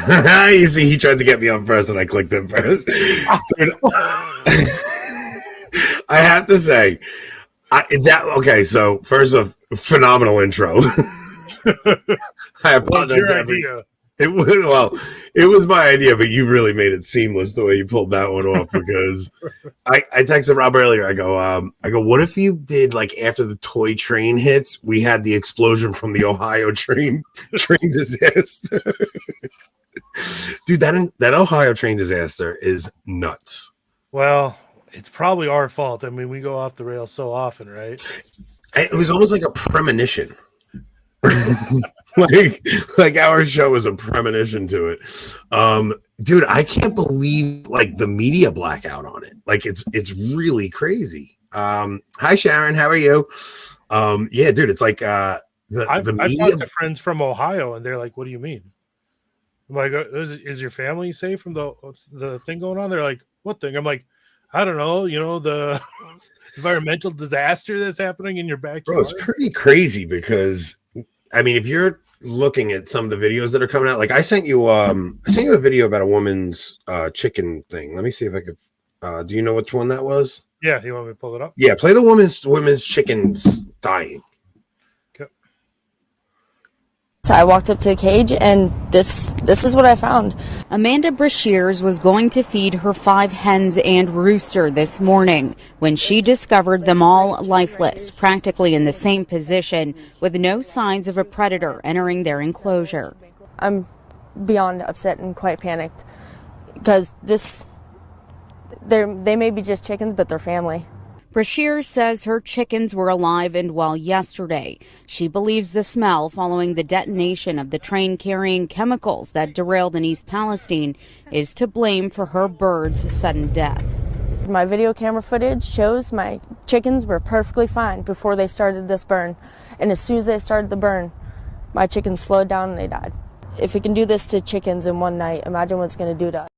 You see, he tried to get me on first, and I clicked him first. Dude, I have to say, okay. So first off, phenomenal intro. I apologize. What's your idea? It was my idea, but you really made it seamless the way you pulled that one off. Because I texted Rob earlier. I go, what if you did like after the toy train hits, we had the explosion from the Ohio train disaster. Dude, that Ohio train disaster is nuts. Well, it's probably our fault. I mean, we go off the rails so often, right? It was almost like a premonition. like our show was a premonition to it. Dude, I can't believe like the media blackout on it. Like it's really crazy. Hi Sharon, how are you? Yeah, dude, it's like the media. I've talked to friends from Ohio, and they're like, "What do you mean?" I'm like, "Is your family safe from the thing going on?" They're like, "What thing?" I'm like, "I don't know. You know, the environmental disaster that's happening in your backyard." Bro, it's pretty crazy because I mean, if you're looking at some of the videos that are coming out, like I sent you a video about a woman's chicken thing. Let me see if I could. Do you know which one that was? Yeah, you want me to pull it up? Yeah, play the women's chickens dying. Okay. So I walked up to the cage, and this is what I found. Amanda Brashears was going to feed her 5 hens and rooster this morning when she discovered them all lifeless, practically in the same position, with no signs of a predator entering their enclosure. I'm beyond upset and quite panicked because they may be just chickens, but they're family. Brashears says her chickens were alive and well yesterday. She believes the smell following the detonation of the train carrying chemicals that derailed in East Palestine is to blame for her birds' sudden death. My video camera footage shows my chickens were perfectly fine before they started this burn. And as soon as they started the burn, my chickens slowed down and they died. If it can do this to chickens in one night, imagine what it's going to do to us.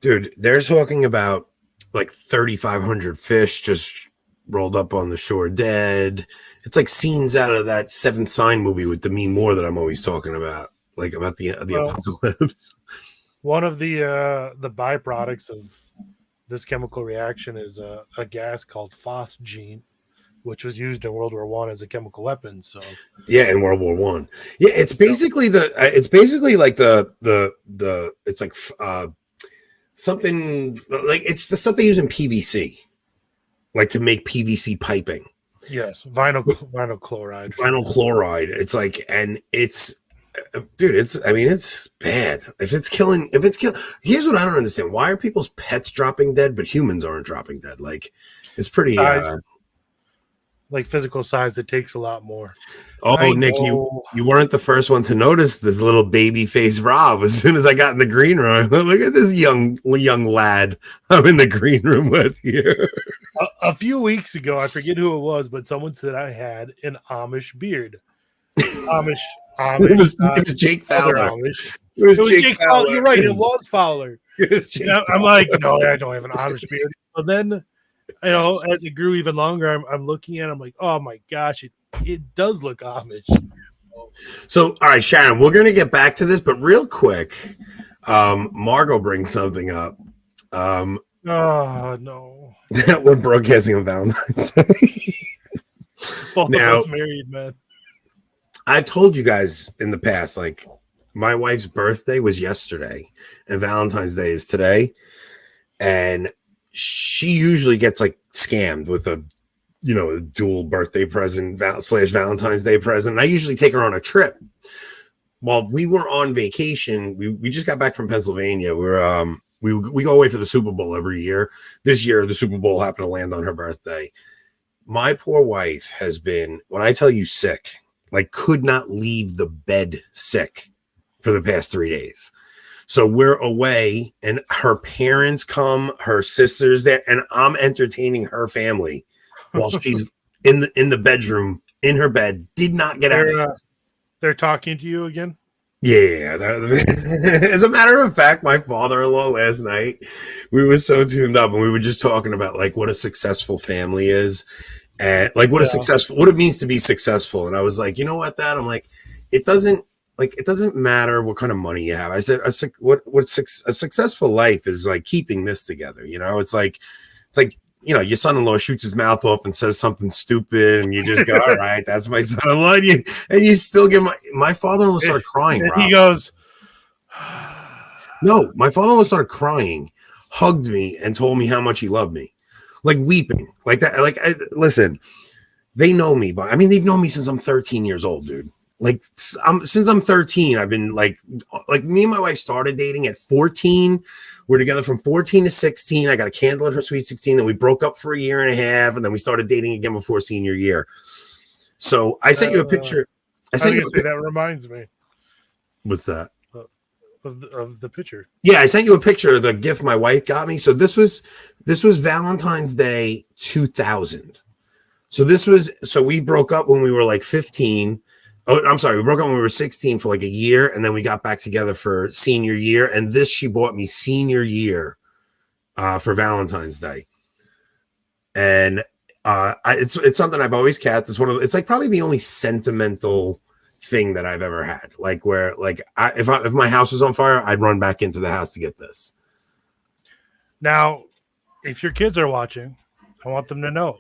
Dude, they're talking about like 3,500 fish just rolled up on the shore dead. It's like scenes out of that Seventh Sign movie with Demi Moore that I'm always talking about, like about the apocalypse. One of the byproducts of this chemical reaction is a gas called phosgene, which was used in World War I as a chemical weapon. So yeah, in World War I. Yeah, it's basically something like it's the stuff they use in PVC, like to make PVC piping. Yes, vinyl chloride. Vinyl chloride. It's like, and it's, dude, it's bad. Here's what I don't understand. Why are people's pets dropping dead, but humans aren't dropping dead? Like, it's pretty. Like physical size, it takes a lot more. Oh, Nick, you weren't the first one to notice this little baby face Rob. As soon as I got in the green room, look at this young lad I'm in the green room with here. A few weeks ago, I forget who it was, but someone said I had an Amish beard. Amish. It was Jake Fowler. It was Jake Fowler. You're right. It was Fowler. I'm like, no, I don't have an Amish beard. But then, you know, as it grew even longer, I'm looking at it, I'm like, oh my gosh, it does look Amish. So, all right, Shannon, we're going to get back to this, but real quick, Margot brings something up. Oh, no. We're broadcasting on Valentine's Day. Both now, of us married, man. I've told you guys in the past, like, my wife's birthday was yesterday, and Valentine's Day is today, and she usually gets like scammed with a dual birthday present / Valentine's Day present. And I usually take her on a trip. While we were on vacation, we just got back from Pennsylvania. We go away for the Super Bowl every year. This year, the Super Bowl happened to land on her birthday. My poor wife has been, when I tell you sick, like could not leave the bed sick for the past 3 days. So we're away and her parents come, her sister's there, and I'm entertaining her family while she's in the bedroom, in her bed, did not get out. They're talking to you again? Yeah. As a matter of fact, my father-in-law last night, we were so tuned up and we were just talking about like what a successful family is and like what it means to be successful. And I was like, you know what, Dad? I'm like, it doesn't like, it doesn't matter what kind of money you have. I said, a successful life is like keeping this together. You know, it's like, you know, your son-in-law shoots his mouth off and says something stupid, and you just go, all right, that's my son-in-law. And you still give my father-in-law started crying. And Rob. he goes, no, my father-in-law started crying, hugged me, and told me how much he loved me, like weeping, like that. Like, listen, they know me, but I mean, they've known me since I'm 13 years old, dude. Like, since I'm 13, I've been like me and my wife started dating at 14. We're together from 14 to 16. I got a candle at her sweet 16. Then we broke up for a year and a half, and then we started dating again before senior year. So I sent you a picture. That reminds me. What's that? Of the picture. Yeah, I sent you a picture of the gift my wife got me. So this was Valentine's Day 2000. So we broke up when we were like 15. Oh, I'm sorry. We broke up when we were 16 for like a year, and then we got back together for senior year. And this she bought me senior year for Valentine's Day, and it's something I've always kept. It's like probably the only sentimental thing that I've ever had. Like where like if my house was on fire, I'd run back into the house to get this. Now, if your kids are watching, I want them to know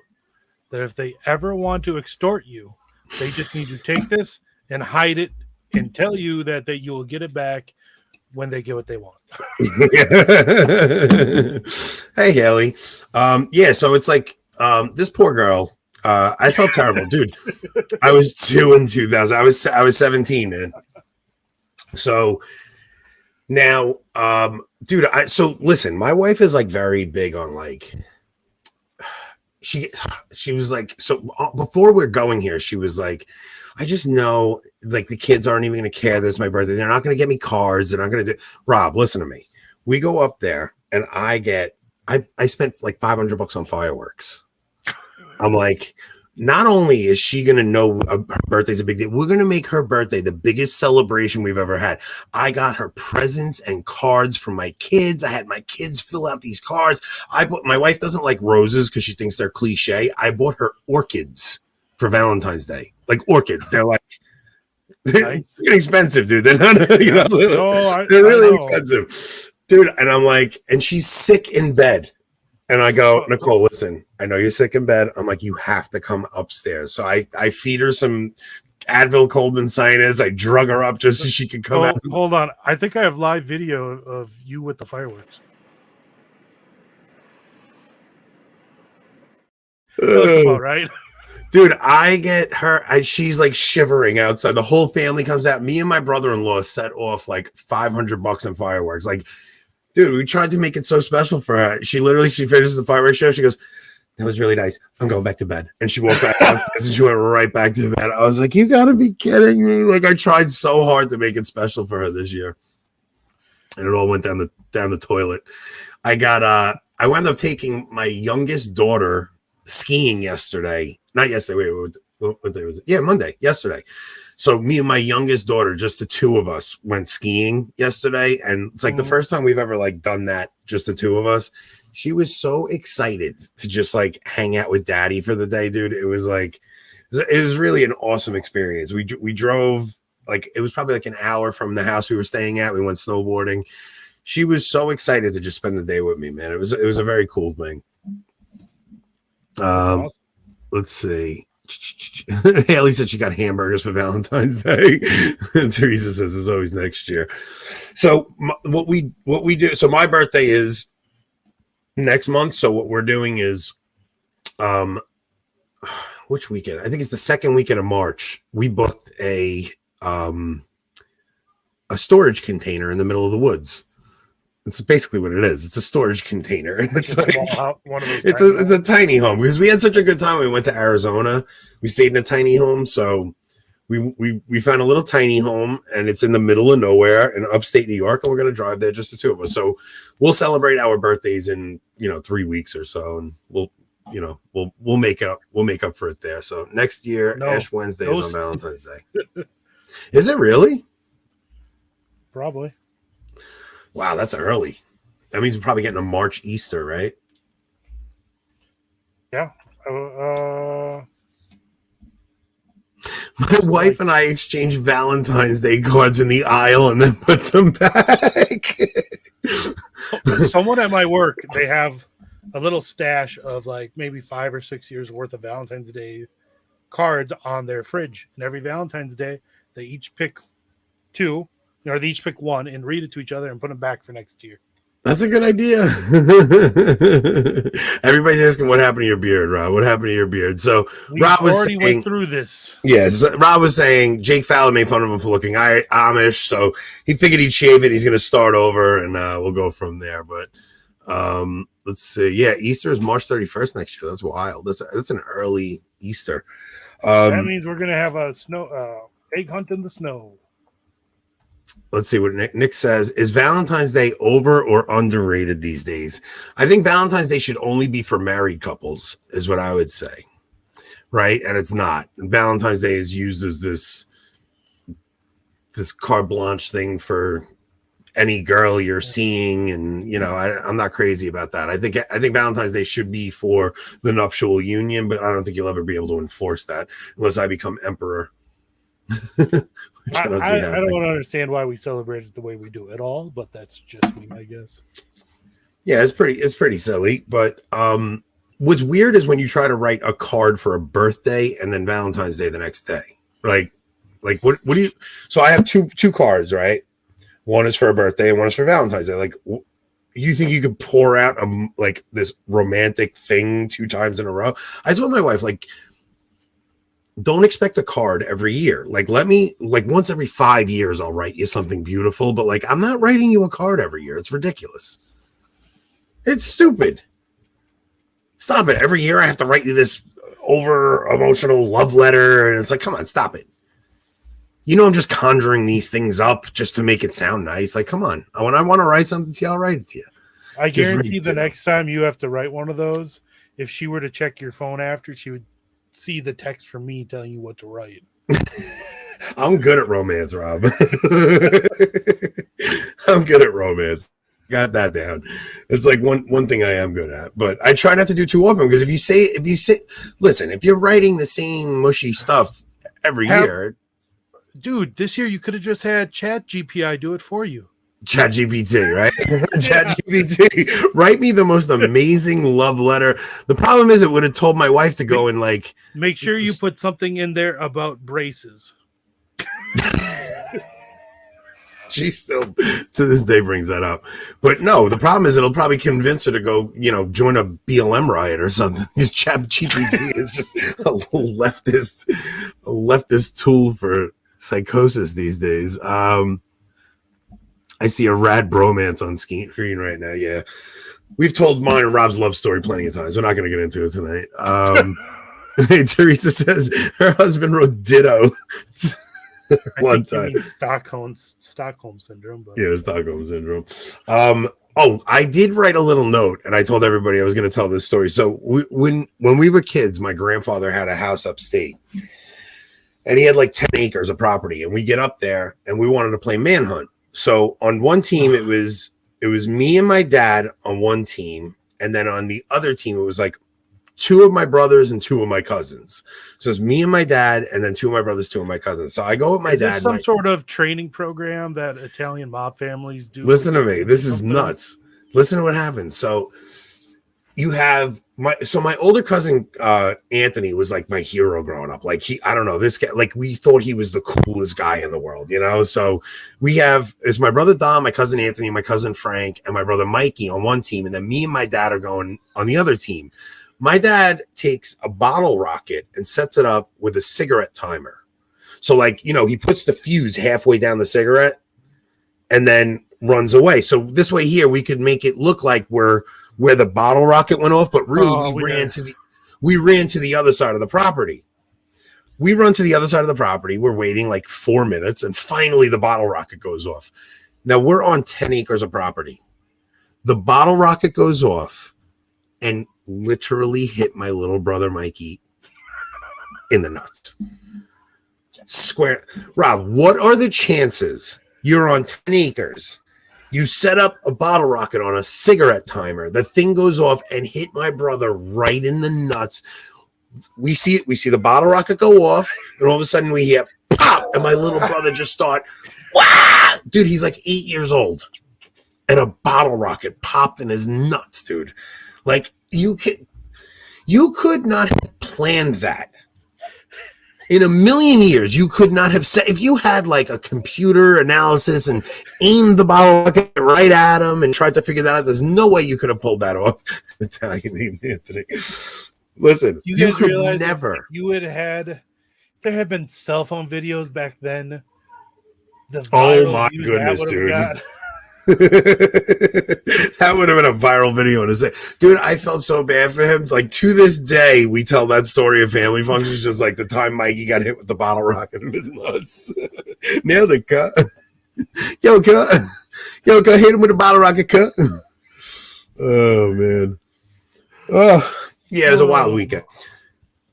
that if they ever want to extort you, they just need to take this and hide it and tell you that you will get it back when they get what they want. Hey, Haley. Yeah, so it's like this poor girl. I felt terrible, dude. I was 2 in 2000. I was 17, man. So now, dude, so listen, my wife is like very big on like she was like, so before we're going here, she was like, I just know like the kids aren't even going to care that it's my birthday. They're not going to get me cards. They're not going to do. Rob, listen to me. We go up there and I spent like $500 on fireworks. I'm like, not only is she going to know her birthday's a big deal, we're going to make her birthday the biggest celebration we've ever had. I got her presents and cards from my kids. I had my kids fill out these cards. My wife doesn't like roses because she thinks they're cliche. I bought her orchids for Valentine's Day. Like orchids. They're like, nice. They're expensive, dude. They're not, they're really expensive. Dude, and I'm like, and she's sick in bed. And I go, Nicole, listen, I know you're sick in bed. I'm like, you have to come upstairs. So I feed her some Advil cold and sinus. I drug her up just so she could come out. Hold on. I think I have live video of you with the fireworks. About right? Dude, I get her. She's like shivering outside. The whole family comes out. Me and my brother-in-law set off like $500 in fireworks. Like, dude, we tried to make it so special for her. She finishes the fireworks show. She goes, that was really nice. I'm going back to bed. And she walked back downstairs and she went right back to bed. I was like, you got to be kidding me. Like, I tried so hard to make it special for her this year. And it all went down the toilet. I wound up taking my youngest daughter skiing yesterday. Not yesterday. Wait, what day was it? Yeah, Monday, yesterday. So me and my youngest daughter, just the two of us, went skiing yesterday. And it's like the first time we've ever like done that, just the two of us. She was so excited to just like hang out with daddy for the day, dude. It was like, it was really an awesome experience. We drove, like, it was probably like an hour from the house we were staying at. We went snowboarding. She was so excited to just spend the day with me, man. It was a very cool thing. Awesome. Let's see. Haley said she got hamburgers for Valentine's Day. Teresa says it's always next year. So what we do. So my birthday is next month. So what we're doing is, which weekend? I think it's the second weekend of March. We booked a storage container in the middle of the woods. It's basically what it is. It's a storage container. It's like it's a tiny home because we had such a good time when we went to Arizona. We stayed in a tiny home, so we found a little tiny home, and it's in the middle of nowhere in upstate New York, and we're gonna drive there, just the two of us. So we'll celebrate our birthdays in 3 weeks or so, and we'll make up for it there. So next year, Ash Wednesday is on Valentine's Day. Is it really? Probably. Wow, that's early. That means we're probably getting a March Easter, right? Yeah. My wife and I exchanged Valentine's Day cards in the aisle and then put them back. Someone at my work, they have a little stash of like maybe 5 or 6 years worth of Valentine's Day cards on their fridge. And every Valentine's Day, they each pick two, or they each pick one and read it to each other and put them back for next year. That's a good idea. Everybody's asking what happened to your beard, Rob. What happened to your beard? So Rob was already saying, went through this. Yes, Rob was saying Jake Fowler made fun of him for looking Amish, so he figured he'd shave it. He's going to start over, and we'll go from there. But let's see. Yeah, Easter is March 31st next year. That's wild. That's an early Easter. That means we're going to have a egg hunt in the snow. Let's see what Nick says. Is Valentine's Day over or underrated these days? I think Valentine's Day should only be for married couples, is what I would say. Right? And it's not. Valentine's Day is used as this carte blanche thing for any girl you're seeing. And, I'm not crazy about that. I think Valentine's Day should be for the nuptial union, but I don't think you'll ever be able to enforce that unless I become emperor. I don't understand why we celebrate it the way we do at all, but that's just me, I guess. Yeah, it's pretty silly. But what's weird is when you try to write a card for a birthday and then Valentine's Day the next day. Like what do you? So I have two cards, right? One is for a birthday and one is for Valentine's Day. Like, you think you could pour out this romantic thing 2 times in a row? I told my wife, don't expect a card every year. Let me, once every 5 years, I'll write you something beautiful. But I'm not writing you a card every year. It's ridiculous. It's stupid. Stop it. Every year I have to write you this over emotional love letter. And it's like, come on, stop it. I'm just conjuring these things up just to make it sound nice. Come on. When I want to write something to you, I'll write it to you. I guarantee the next time you have to write one of those, if she were to check your phone after, she would see the text from me telling you what to write. I'm good at romance, Rob. I'm good at romance. Got that down. It's one thing I am good at, but I try not to do too often because if you say, listen, if you're writing the same mushy stuff every year, dude, this year you could have just had Chat GPI do it for you. Chat GPT, right? Chat GPT, write me the most amazing love letter. The problem is it would have told my wife to go and make sure you put something in there about braces. She still to this day brings that up. But no, the problem is it'll probably convince her to go, join a BLM riot or something. Because Chat GPT is just a leftist tool for psychosis these days. I see a rad bromance on screen right now. Yeah. We've told mine and Rob's love story plenty of times. We're not going to get into it tonight. Teresa says her husband wrote ditto one time. Stockholm syndrome. But... Yeah, Stockholm syndrome. I did write a little note and I told everybody I was going to tell this story. So when we were kids, my grandfather had a house upstate and he had 10 acres of property, and we get up there and we wanted to play manhunt. So on one team, it was me and my dad on one team. And then on the other team, it was 2 of my brothers and 2 of my cousins. So it's me and my dad, and then 2 of my brothers, 2 of my cousins. So I go with my dad. Is this some sort of training program that Italian mob families do? Listen to me. This is nuts. Listen to what happens. So you have my older cousin Anthony was my hero growing up. I don't know, this guy, we thought he was the coolest guy in the world, So it's my brother Dom, my cousin Anthony, my cousin Frank, and my brother Mikey on one team, and then me and my dad are going on the other team. My dad takes a bottle rocket and sets it up with a cigarette timer. So he puts the fuse halfway down the cigarette and then runs away. So this way here we could make it look like we're where the bottle rocket went off, but really we ran to the other side of the property. We run to the other side of the property. We're waiting 4 minutes, and finally the bottle rocket goes off. Now we're on 10 acres of property. The bottle rocket goes off and literally hit my little brother Mikey in the nuts. Square. Rob, what are the chances you're on 10 acres? You set up a bottle rocket on a cigarette timer. The thing goes off and hit my brother right in the nuts. we see the bottle rocket go off, and all of a sudden we hear pop, and my little brother just start, wow, dude, he's like 8 years old, and a bottle rocket popped in his nuts, dude. Like you could not have planned that. In a million years, you could not have said, if you had like a computer analysis and aimed the bottle rocket right at him and tried to figure that out, there's no way you could have pulled that off. Italian name, Anthony. Listen, you could never. You would have had, there had been cell phone videos back then. Oh my goodness, dude. That would have been a viral video to say, dude, I felt so bad for him. Like to this day, we tell that story of family functions, just like the time Mikey got hit with the bottle rocket in his nuts. Nailed it, cut. Yo, cut, hit him with a bottle rocket, cut. Oh man. Oh yeah, it was a wild weekend.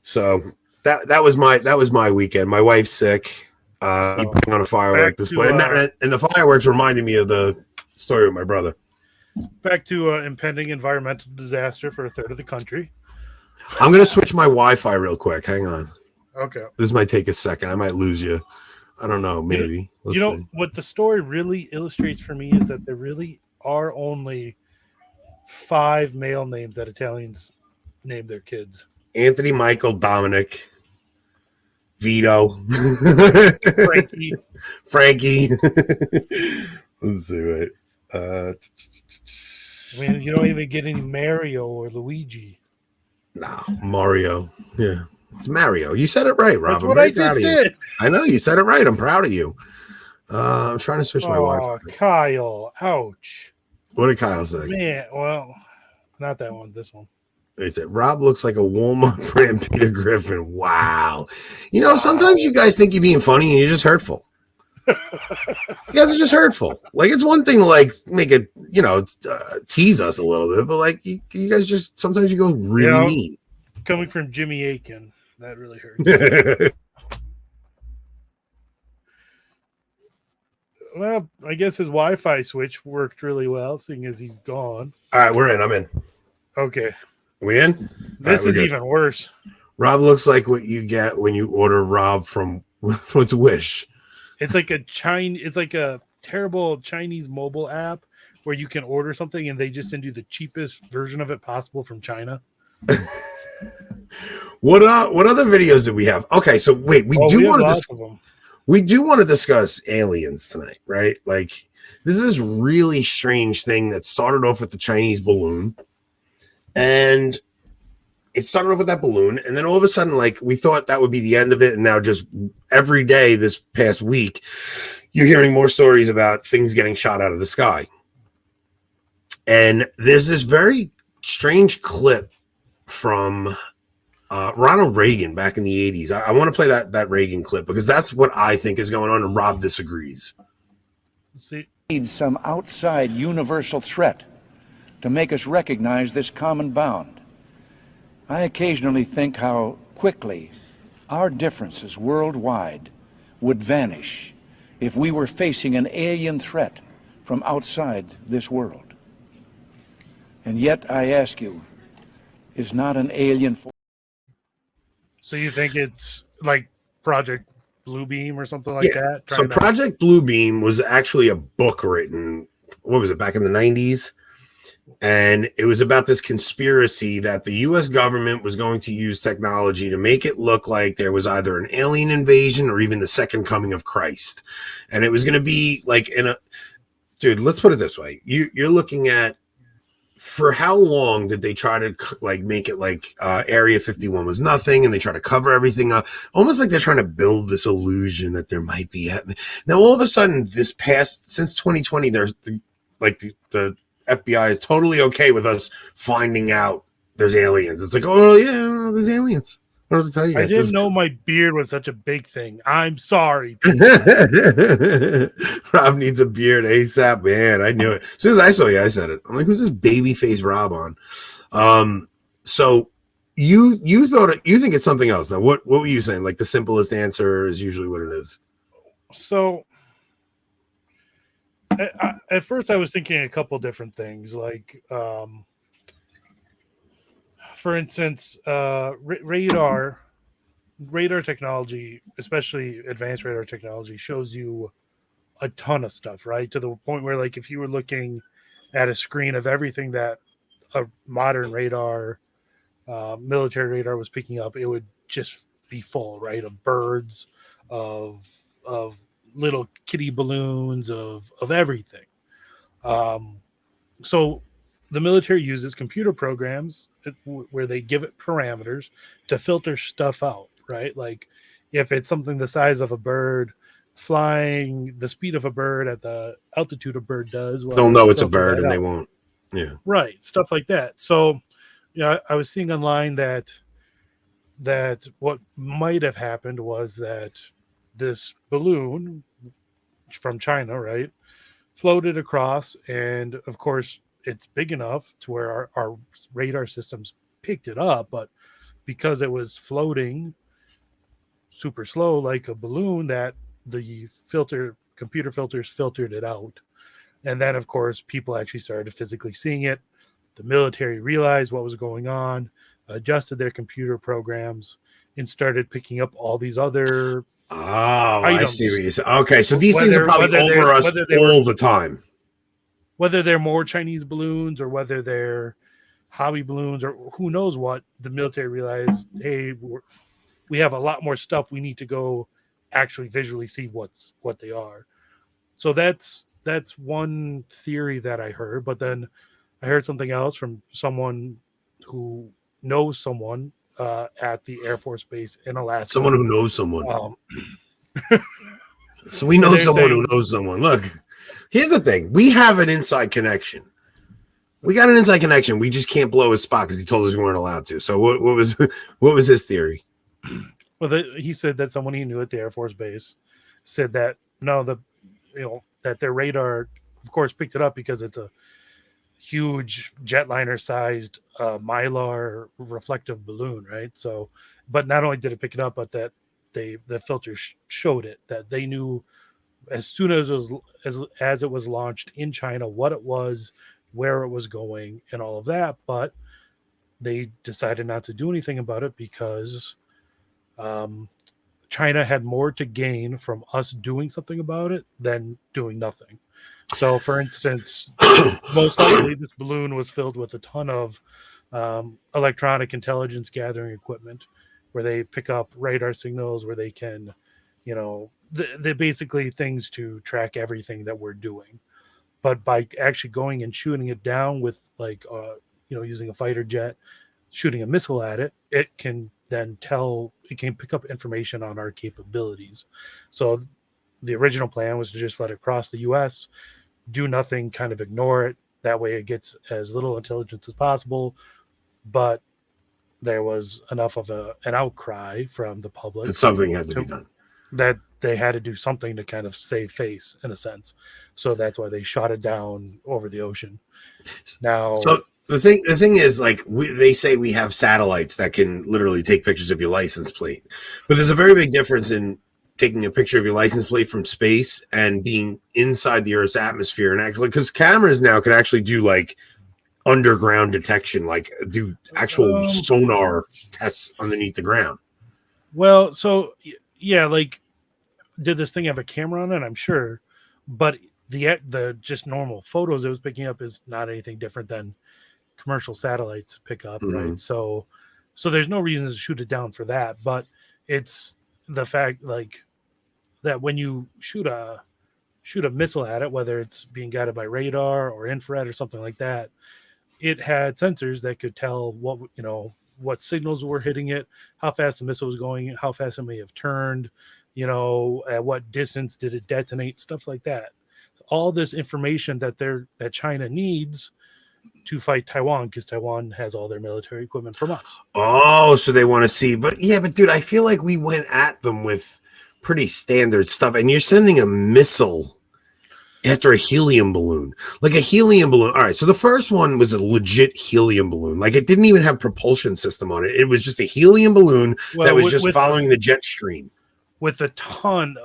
So that was my weekend. My wife's sick. Putting on a firework this way, and the fireworks reminded me of the story with my brother. Back to impending environmental disaster for a third of the country. I'm going to switch my Wi-Fi real quick. Hang on. Okay. This might take a second. I might lose you. I don't know. Maybe. You know what the story really illustrates for me is that there really are only 5 male names that Italians name their kids. Anthony, Michael, Dominic, Vito, Frankie. Let's see. Wait. I mean, you don't even get any Mario or Luigi. No, Mario. Yeah, it's Mario. You said it right, Rob. That's what I just said. I know you said it right. I'm proud of you. I'm trying to switch my Wi-Fi. Kyle, ouch. What did Kyle say? Man, well, not that one. This one. He said, Rob looks like a Walmart brand Peter Griffin. Wow. You know, sometimes you guys think you're being funny and you're just hurtful. You guys are just hurtful. Like, it's one thing to, like, make it, tease us a little bit, but, like, you guys just, sometimes you go really mean. Coming from Jimmy Aiken, that really hurts. Well, I guess his Wi-Fi switch worked really well, seeing as he's gone. All right, we're in. I'm in. Okay. We in? This is even worse. Rob looks like what you get when you order Rob from what's Wish. It's like a terrible Chinese mobile app where you can order something and they just send you the cheapest version of it possible from China. What other videos did we have? Okay, so wait, we do want to discuss aliens tonight, right? Like, this is this really strange thing that started off with the Chinese balloon. And it started off with that balloon, and then all of a sudden, like, we thought that would be the end of it, and now just every day this past week, you're hearing more stories about things getting shot out of the sky. And there's this very strange clip from Ronald Reagan back in the 80s. I want to play that Reagan clip because that's what I think is going on, and Rob disagrees. See, need some outside universal threat to make us recognize this common bound. I occasionally think how quickly our differences worldwide would vanish if we were facing an alien threat from outside this world. And yet, I ask you, is not an alien force? So you think it's like Project Bluebeam or something like that? So Project Bluebeam was actually a book written, what was it, back in the 90s? And it was about this conspiracy that the U.S. government was going to use technology to make it look like there was either an alien invasion or even the second coming of Christ. And it was going to be like dude, let's put it this way. You're looking at, for how long did they try to like make it like Area 51 was nothing, and they try to cover everything up, almost like they're trying to build this illusion that there might be. Now, all of a sudden, since 2020, there's the FBI is totally okay with us finding out there's aliens. It's like, oh yeah, there's aliens. I don't have to tell you guys. I didn't know my beard was such a big thing. I'm sorry. Rob needs a beard ASAP, man. I knew it. As soon as I saw you, I said it. I'm like, who's this baby face Rob on? So you think it's something else. Now, what were you saying? Like, the simplest answer is usually what it is. So at first I was thinking a couple different things, like for instance, radar technology, especially advanced radar technology, shows you a ton of stuff, right? To the point where, like, if you were looking at a screen of everything that a modern radar, military radar was picking up, it would just be full, right, of birds, of little kitty balloons, of everything. So the military uses computer programs where they give it parameters to filter stuff out, right? Like if it's something the size of a bird flying the speed of a bird at the altitude a bird does, well, They'll know it's a filter bird that and they out. won't. Yeah. Right, stuff like that. So, I was seeing online that what might have happened was that this balloon from China, right, floated across, and of course it's big enough to where our radar systems picked it up, but because it was floating super slow like a balloon, that the computer filters filtered it out. And then of course people actually started physically seeing it. The military realized what was going on, adjusted their computer programs, and started picking up all these other Oh, items. I see what you're saying. Okay, so these things are probably over us all the time. Whether they're more Chinese balloons or whether they're hobby balloons or who knows what, the military realized, hey, we have a lot more stuff. We need to go actually visually see what they are. So that's one theory that I heard. But then I heard something else from someone who knows someone at the Air Force Base in Alaska. Someone who knows someone. So we know someone who knows someone. Look, here's the thing. We have an inside connection. We got an inside connection. We just can't blow his spot because he told us we weren't allowed to. So what was his theory? Well, he said that someone he knew at the Air Force Base said that that their radar, of course, picked it up because it's a huge jetliner sized mylar reflective balloon, right? So, but not only did it pick it up, but that the filter showed it, that they knew as soon as it was launched in China what it was, where it was going, and all of that. But they decided not to do anything about it because China had more to gain from us doing something about it than doing nothing. So, for instance, most likely this balloon was filled with a ton of electronic intelligence gathering equipment where they pick up radar signals, where they can, they're basically things to track everything that we're doing. But by actually going and shooting it down with using a fighter jet, shooting a missile at it, it can then pick up information on our capabilities. So the original plan was to just let it cross the U.S., do nothing, kind of ignore it. That way it gets as little intelligence as possible. But there was enough of an outcry from the public that something had to be done, that they had to do something to kind of save face, in a sense. So that's why they shot it down over the ocean. Now, so the thing is, like, they say we have satellites that can literally take pictures of your license plate, but there's a very big difference in taking a picture of your license plate from space and being inside the Earth's atmosphere. And actually, because cameras now can actually do like underground detection, like do actual sonar tests underneath the ground. Well, so yeah, like, did this thing have a camera on it? I'm sure, but the just normal photos it was picking up is not anything different than commercial satellites pick up, right? So there's no reason to shoot it down for that. But it's the fact, like, that when you shoot a missile at it, whether it's being guided by radar or infrared or something like that, it had sensors that could tell what signals were hitting it, how fast the missile was going, how fast it may have turned, at what distance did it detonate, stuff like that. All this information that China needs to fight Taiwan, because Taiwan has all their military equipment from us. Oh, so they want to see. But dude, I feel like we went at them with pretty standard stuff, and you're sending a missile after a helium balloon. Like a helium balloon. All right, so the first one was a legit helium balloon. Like, it didn't even have propulsion system on it. It was just a helium balloon that was just following the jet stream. With a ton,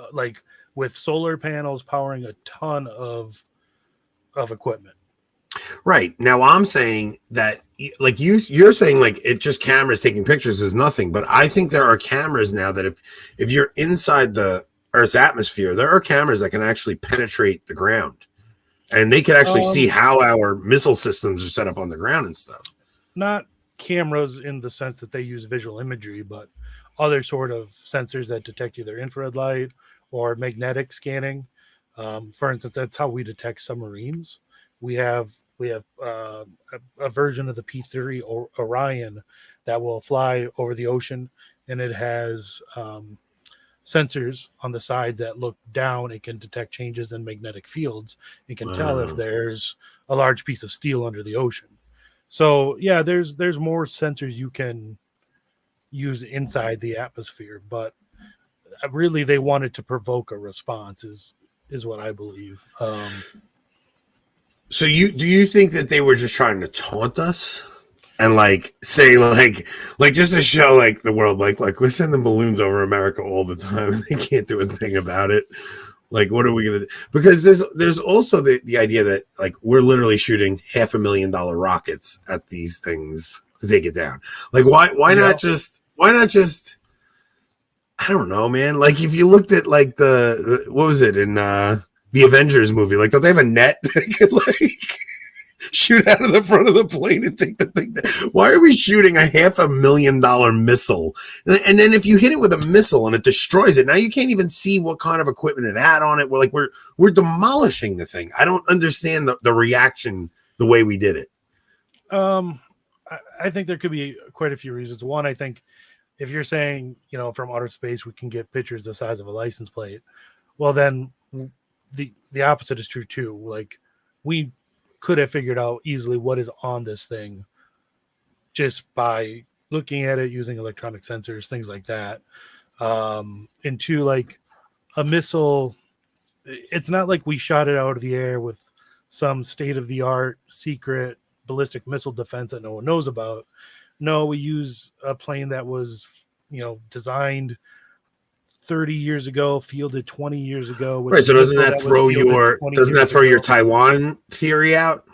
with solar panels powering a ton of equipment. Right. Now I'm saying that like you're saying like it just cameras taking pictures is nothing, but I think there are cameras now that if you're inside the Earth's atmosphere, there are cameras that can actually penetrate the ground. And they can actually see how our missile systems are set up on the ground and stuff. Not cameras in the sense that they use visual imagery, but other sort of sensors that detect either infrared light or magnetic scanning. For instance, that's how we detect submarines. We have a version of the P-30 Orion that will fly over the ocean, and it has sensors on the sides that look down. It can detect changes in magnetic fields. It can tell if there's a large piece of steel under the ocean. So yeah, there's more sensors you can use inside the atmosphere, but really they wanted to provoke a response is what I believe. So do you think that they were just trying to taunt us and like say like just to show like the world like we're sending balloons over America all the time and they can't do a thing about it? Like, what are we gonna do? Because there's also the idea that like we're literally shooting $500,000 rockets at these things to take it down. Like, why not just I don't know, man. Like, if you looked at like the what was it in the Avengers movie? Like, don't they have a net that could like shoot out of the front of the plane and take the thing down? Why are we shooting a $500,000 missile? And then if you hit it with a missile and it destroys it, now you can't even see what kind of equipment it had on it. We're demolishing the thing. I don't understand the reaction the way we did it. I think there could be quite a few reasons. One, I think if you're saying, from outer space, we can get pictures the size of a license plate, well, then the opposite is true too. Like, we could have figured out easily what is on this thing just by looking at it, using electronic sensors, things like that. And two, like a missile, it's not like we shot it out of the air with some state-of-the-art secret ballistic missile defense that no one knows about. No, we use a plane that was, designed 30 years ago, fielded 20 years ago. Right. So doesn't that throw your Taiwan theory out?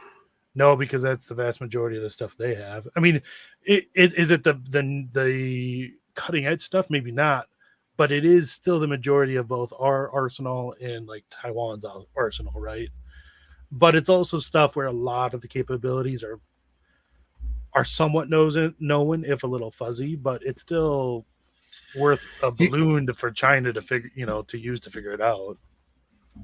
No, because that's the vast majority of the stuff they have. I mean, is it the cutting edge stuff? Maybe not, but it is still the majority of both our arsenal and like Taiwan's arsenal, right? But it's also stuff where a lot of the capabilities are somewhat known, if a little fuzzy, but it's still worth a balloon for China to figure, to use to figure it out.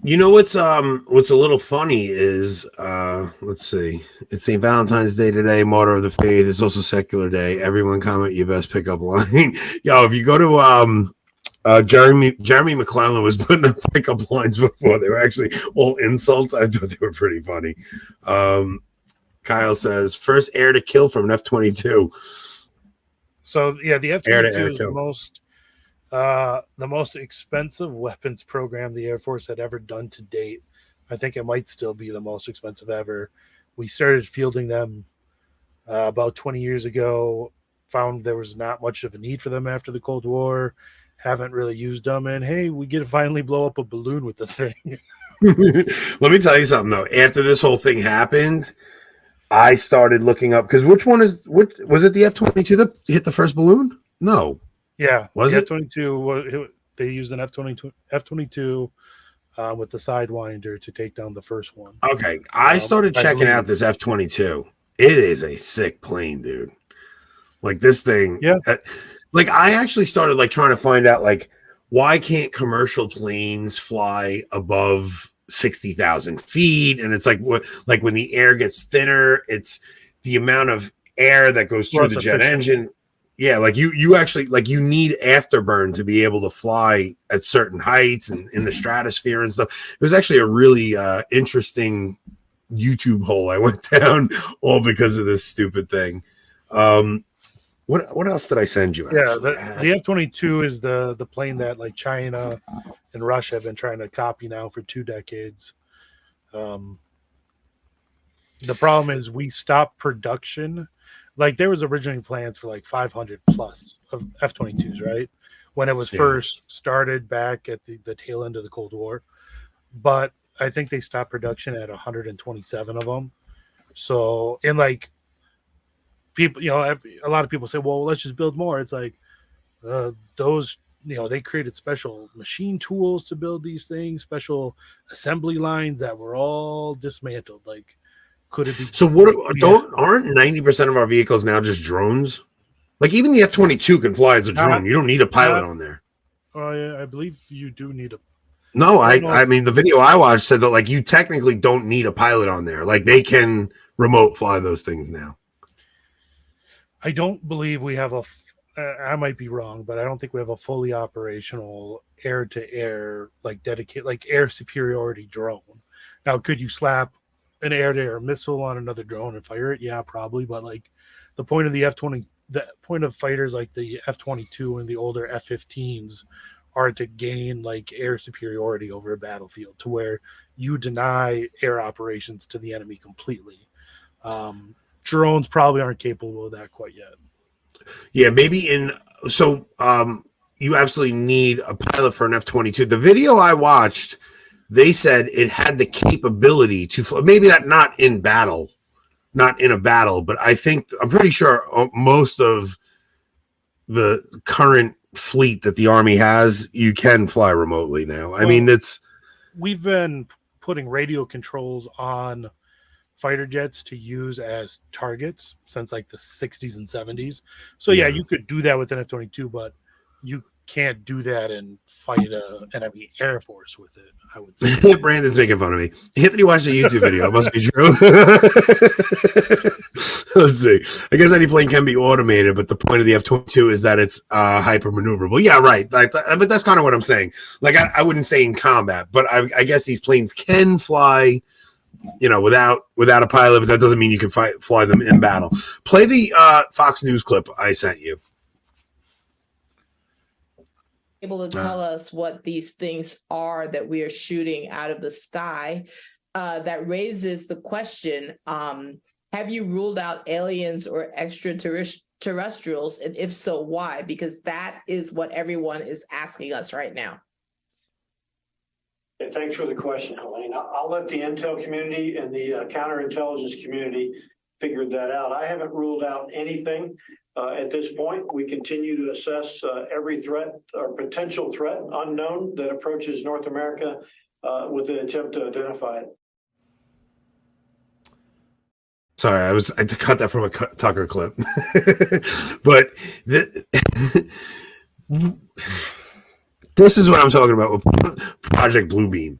You know what's a little funny is let's see, it's St. Valentine's Day today, Martyr of the Faith. It's also Secular Day. Everyone comment your best pickup line. Yo, if you go to Jeremy McClellan was putting up pickup lines before. They were actually all insults. I thought they were pretty funny. Kyle says first air to kill from an F-22. So yeah, the F-22 is the most expensive weapons program the Air Force had ever done to date. I think it might still be the most expensive ever. We started fielding them about 20 years ago, found there was not much of a need for them after the Cold War, haven't really used them, and hey, we get to finally blow up a balloon with the thing. Let me tell you something, though. After this whole thing happened, I started looking up, because which was it the F-22 that hit the first balloon? No. Yeah. Was the it? F-22, they used an F-22 with the Sidewinder to take down the first one. Okay. I started checking out this F-22. It is a sick plane, dude. Like this thing. Yeah. Like I actually started like trying to find out like why can't commercial planes fly above 60,000 feet? And it's like when the air gets thinner, it's the amount of air that goes through the jet engine. Yeah, like you actually like you need afterburn to be able to fly at certain heights and in the stratosphere and stuff. It was actually a really interesting YouTube hole I went down all because of this stupid thing. What else did I send you? Yeah, the F-22 is the plane that like China and Russia have been trying to copy now for 2 decades. The problem is we stopped production. Like there was originally plans for like 500 plus of F-22s, right? When it was first started back at the tail end of the Cold War. But I think they stopped production at 127 of them. So, and like people, a lot of people say, well, let's just build more. It's like those, they created special machine tools to build these things, special assembly lines that were all dismantled. Like, could it be? So aren't 90% of our vehicles now just drones? Like even the F-22 can fly as a drone. You don't need a pilot on there. Oh yeah, I believe you do need a. No, I mean the video I watched said that like you technically don't need a pilot on there. Like they can remote fly those things now. I don't believe we have I might be wrong, but I don't think we have a fully operational air-to-air, like dedicated, like air superiority drone. Now, could you slap an air-to-air missile on another drone and fire it? Yeah, probably. But like the point of the point of fighters like the F-22 and the older F-15s are to gain like air superiority over a battlefield to where you deny air operations to the enemy completely. Drones probably aren't capable of that quite yet. Yeah, maybe you absolutely need a pilot for an F-22. The video I watched, they said it had the capability to fly, maybe not in a battle, but I'm pretty sure most of the current fleet that the Army has, you can fly remotely now. I mean, we've been putting radio controls on fighter jets to use as targets since like the 60s and 70s. So yeah, you could do that with an F-22, but you can't do that and fight an enemy air force with it, I would say. Brandon's making fun of me. Anthony watched a YouTube video. It must be true. Let's see. I guess any plane can be automated, but the point of the F-22 is that it's hyper maneuverable. Yeah, right. But that's kind of what I'm saying. Like I wouldn't say in combat, but I guess these planes can fly, without a pilot, but that doesn't mean you can fly them in battle. Play the Fox News clip I sent you. Able to tell us what these things are that we are shooting out of the sky. That raises the question, have you ruled out aliens or extraterrestrials? And if so, why? Because that is what everyone is asking us right now. Yeah, thanks for the question, Helene. I'll let the intel community and the counterintelligence community figure that out. I haven't ruled out anything. At this point, we continue to assess every threat or potential threat unknown that approaches North America with the attempt to identify it. Sorry, I cut that from a Tucker clip, but this is what I'm talking about with Project Bluebeam.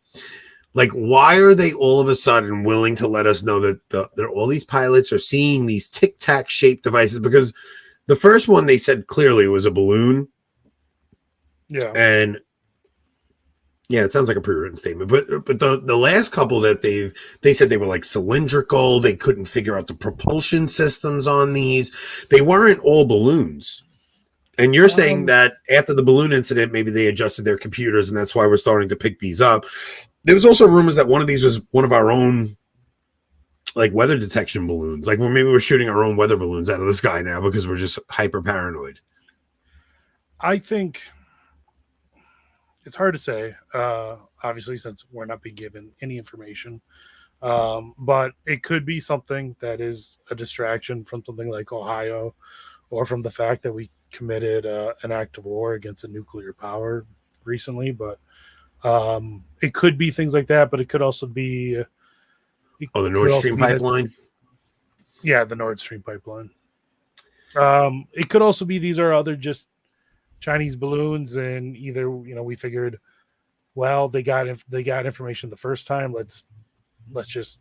Like, why are they all of a sudden willing to let us know that all these pilots are seeing these tic-tac shaped devices? Because the first one they said clearly was a balloon. Yeah. And yeah, it sounds like a pre-written statement. But the last couple that they said they were like cylindrical. They couldn't figure out the propulsion systems on these. They weren't all balloons. And you're saying that after the balloon incident, maybe they adjusted their computers, and that's why we're starting to pick these up. There was also rumors that one of these was one of our own, like, weather detection balloons. Like, maybe we're shooting our own weather balloons out of the sky now because we're just hyper paranoid. I think it's hard to say, obviously, since we're not being given any information. But it could be something that is a distraction from something like Ohio, or from the fact that we committed an act of war against a nuclear power recently. But it could be things like that, but it could also be the Nord Stream pipeline. Yeah, the Nord Stream pipeline. It could also be these are other just Chinese balloons, and either we figured, well, they got information the first time. Let's just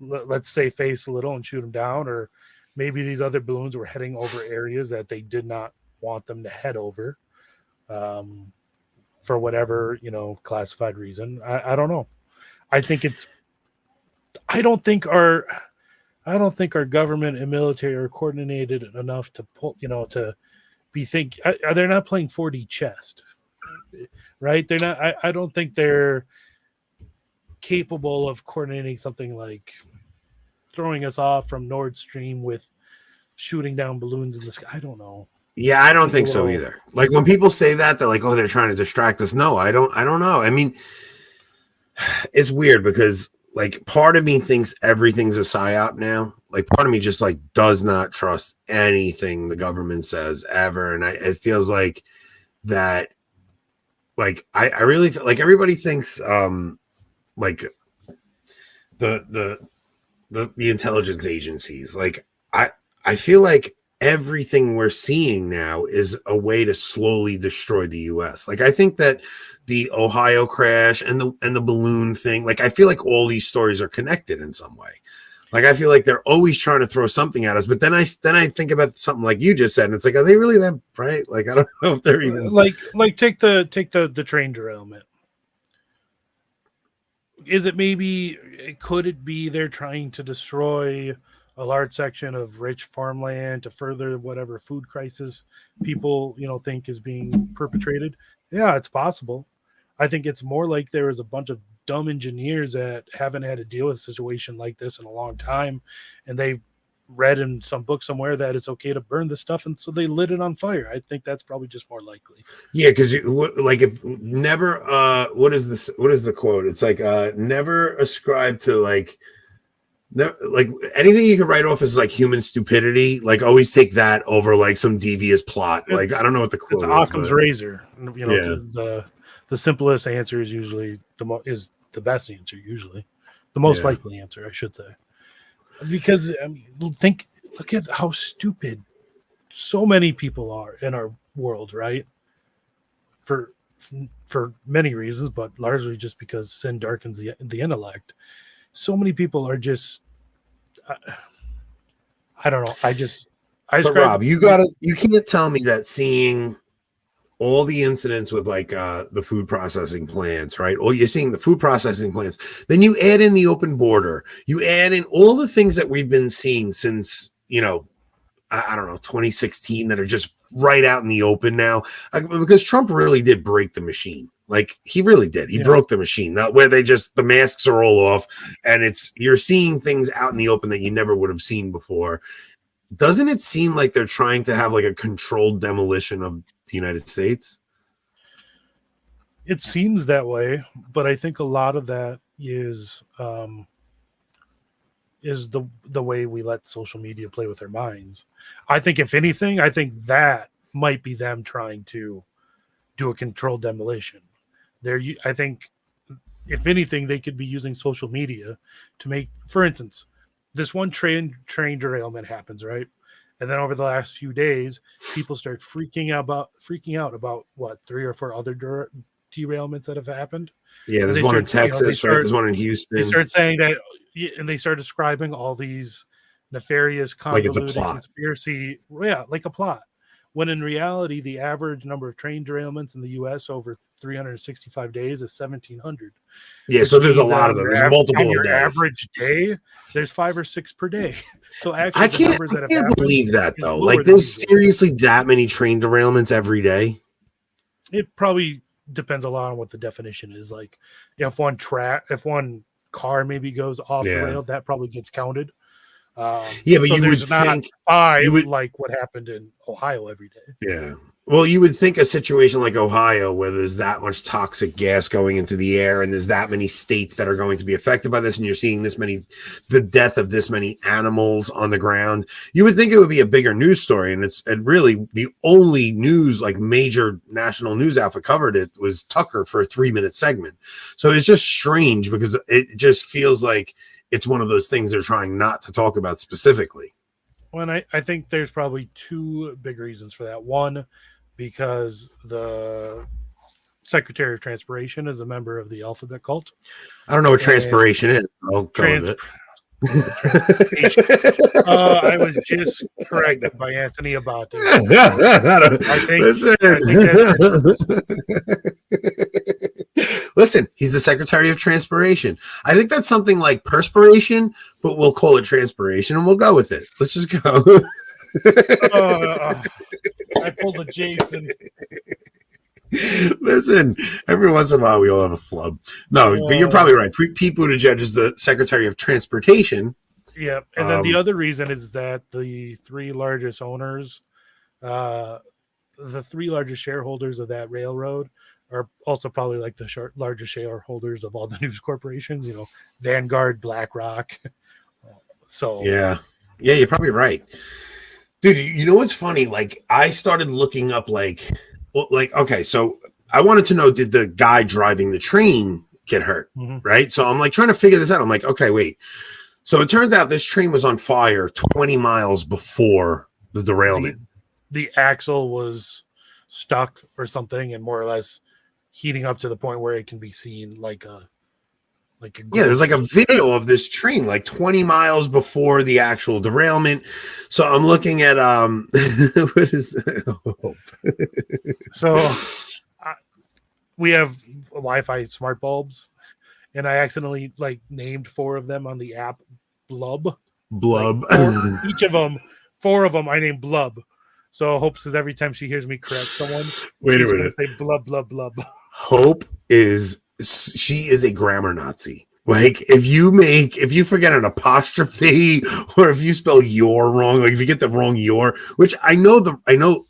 let's save face a little and shoot them down. Or maybe these other balloons were heading over areas that they did not want them to head over, for whatever classified reason. I don't know. I don't think our government and military are coordinated enough to pull, to be they're not playing 4D chess, right? They're not. I don't think they're capable of coordinating something like throwing us off from Nord Stream with shooting down balloons in the sky. I don't know. Yeah, I don't think so either. Like, when people say that, they're like, "Oh, they're trying to distract us." No, I don't know. I mean, it's weird because like part of me thinks everything's a psyop now. Like part of me just like does not trust anything the government says ever. And it feels like that, like, I really feel like everybody thinks, like the intelligence agencies, like I feel like everything we're seeing now is a way to slowly destroy the US. Like I think that the Ohio crash and the balloon thing, like I feel like all these stories are connected in some way. Like I feel like they're always trying to throw something at us, but then I think about something like you just said, and it's like, are they really that bright? Like I don't know if they're even like take the train derailment. Is it maybe, could it be they're trying to destroy a large section of rich farmland to further whatever food crisis people, think is being perpetrated? Yeah, it's possible. I think it's more like there is a bunch of dumb engineers that haven't had to deal with a situation like this in a long time, and they read in some book somewhere that it's okay to burn this stuff, and so they lit it on fire. I think that's probably just more likely. Yeah, because like if never what is this? What is the quote? It's like never ascribe to like anything you can write off as like human stupidity. Like always take that over like some devious plot. Like I don't know what the quote it's is. Occam's razor. Yeah. The simplest answer is usually the best answer. Usually, the most likely answer, I should say. Because look at how stupid so many people are in our world, right? For many reasons, but largely just because sin darkens the intellect. So many people are just, I don't know. But Rob, you can't tell me that seeing all the incidents with like the food processing plants, right? Or you're seeing the food processing plants. Then you add in the open border. You add in all the things that we've been seeing since, I don't know, 2016 that are just right out in the open now. Because Trump really did break the machine. Like he really did. He broke the machine. That where the masks are all off, and you're seeing things out in the open that you never would have seen before. Doesn't it seem like they're trying to have like a controlled demolition of the United States? It seems that way, but I think a lot of that is the way we let social media play with our minds. I think if anything, I think that might be them trying to do a controlled demolition. I think if anything, they could be using social media to make, for instance, this one train derailment happens, right? And then over the last few days, people start freaking out about what, 3 or 4 other derailments that have happened. Yeah, there's one in Texas, right? There's one in Houston. They start saying that, and they start describing all these nefarious, convoluted conspiracy, like a plot. When in reality, the average number of train derailments in the U.S. over 365 days is 1,700. Yeah, so there's a lot of them. There's multiple a day. Average day, there's 5 or 6 per day. So actually, I can't believe that though. Like, there's seriously that many train derailments every day. It probably depends a lot on what the definition is. Like, if one car maybe goes off the rail, that probably gets counted. But you would think 5 like what happened in Ohio every day. Yeah. Well, you would think a situation like Ohio, where there's that much toxic gas going into the air, and there's that many states that are going to be affected by this, and you're seeing the death of this many animals on the ground, you would think it would be a bigger news story. And really the only news, like major national news outfit covered it was Tucker for a 3-minute segment. So it's just strange because it just feels like it's one of those things they're trying not to talk about specifically. Well, and I think there's probably 2 big reasons for that. One, because the Secretary of Transportation is a member of the Alphabet Cult. I don't know what transpiration is. I'll go with it. I was just corrected by Anthony about it. Listen, he's the Secretary of Transpiration. I think that's something like perspiration, but we'll call it transpiration and we'll go with it. Let's just go. I pulled a Jason. Listen, every once in a while we all have a flub. No, but you're probably right. Pete Buttigieg is the Secretary of Transportation. Yeah, and then the other reason is that the 3 largest owners, the 3 largest shareholders of that railroad, are also probably like the largest shareholders of all the news corporations. Vanguard, BlackRock. So Yeah, you're probably right, dude. You know what's funny? Like, I started looking up, like, okay, so I wanted to know, did the guy driving the train get hurt? Right. So I'm like trying to figure this out. I'm like, okay, wait. So it turns out this train was on fire 20 miles before the derailment. The axle was stuck or something, and more or less heating up to the point where it can be seen like a there's like a video of this train like 20 miles before the actual derailment. So I'm looking at what is so we have Wi-Fi smart bulbs, and I accidentally like named 4 of them on the app Blub. Like, each of them, 4 of them I named Blub. So Hope says every time she hears me correct someone, wait a minute, say blub blub blub. Hope she is a grammar Nazi. Like, if you forget an apostrophe, or if you spell your wrong, like if you get the wrong your, which I know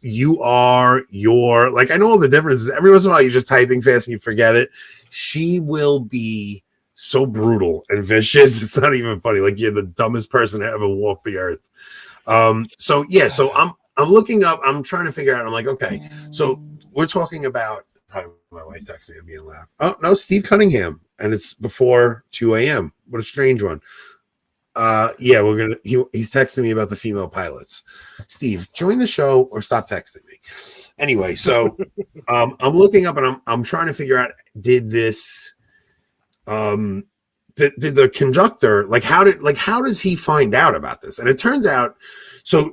you are your, like I know all the differences. Every once in a while you're just typing fast and you forget it. She will be so brutal and vicious. It's not even funny. Like, you're the dumbest person to ever walk the earth. So I'm looking up, I'm trying to figure out, I'm like, okay, so we're talking about, probably my wife's texting me, I'm being loud. Oh, no, Steve Cunningham, and it's before 2 a.m. What a strange one. He's texting me about the female pilots. Steve, join the show or stop texting me. Anyway, so I'm looking up, and I'm trying to figure out, did this did the conductor, how does he find out about this? And it turns out, so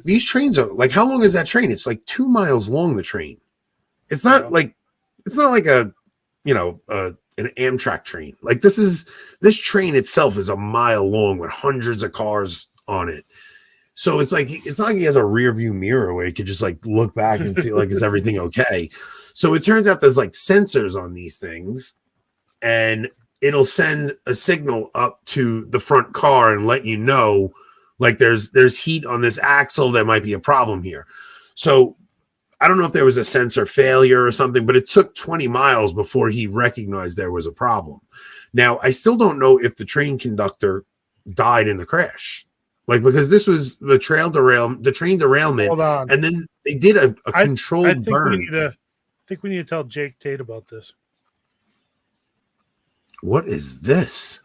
these trains are like, how long is that train? It's like 2 miles long, the train. It's not like a an Amtrak train. Like, this train itself is a mile long with hundreds of cars on it. So it's not like he has a rear view mirror where he could just like look back and see like, is everything okay? So it turns out there's like sensors on these things, and it'll send a signal up to the front car and let you know, like, there's heat on this axle, there might be a problem here. So I don't know if there was a sensor failure or something, but it took 20 miles before he recognized there was a problem. Now, I still don't know if the train conductor died in the crash, like, because this was the train derailment. Hold on. And then they did a controlled burn. I think we need to tell Jake Tate about this. What is this?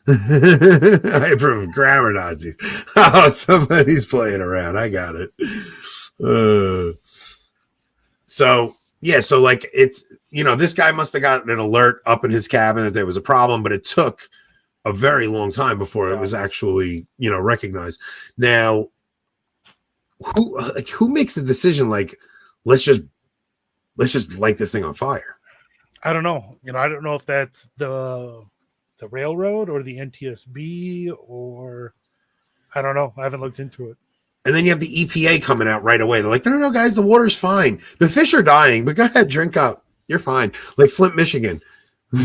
I approve of grammar Nazis. Oh, somebody's playing around. I got it. So like, it's, this guy must have gotten an alert up in his cabin that there was a problem, but it took a very long time before it was actually, recognized. Now, who makes the decision? Like, let's just light this thing on fire. I don't know. I don't know if that's the railroad or the NTSB, or I don't know. I haven't looked into it. And then you have the EPA coming out right away. They're like, no, guys, the water's fine. The fish are dying, but go ahead, drink up. You're fine. Like Flint, Michigan.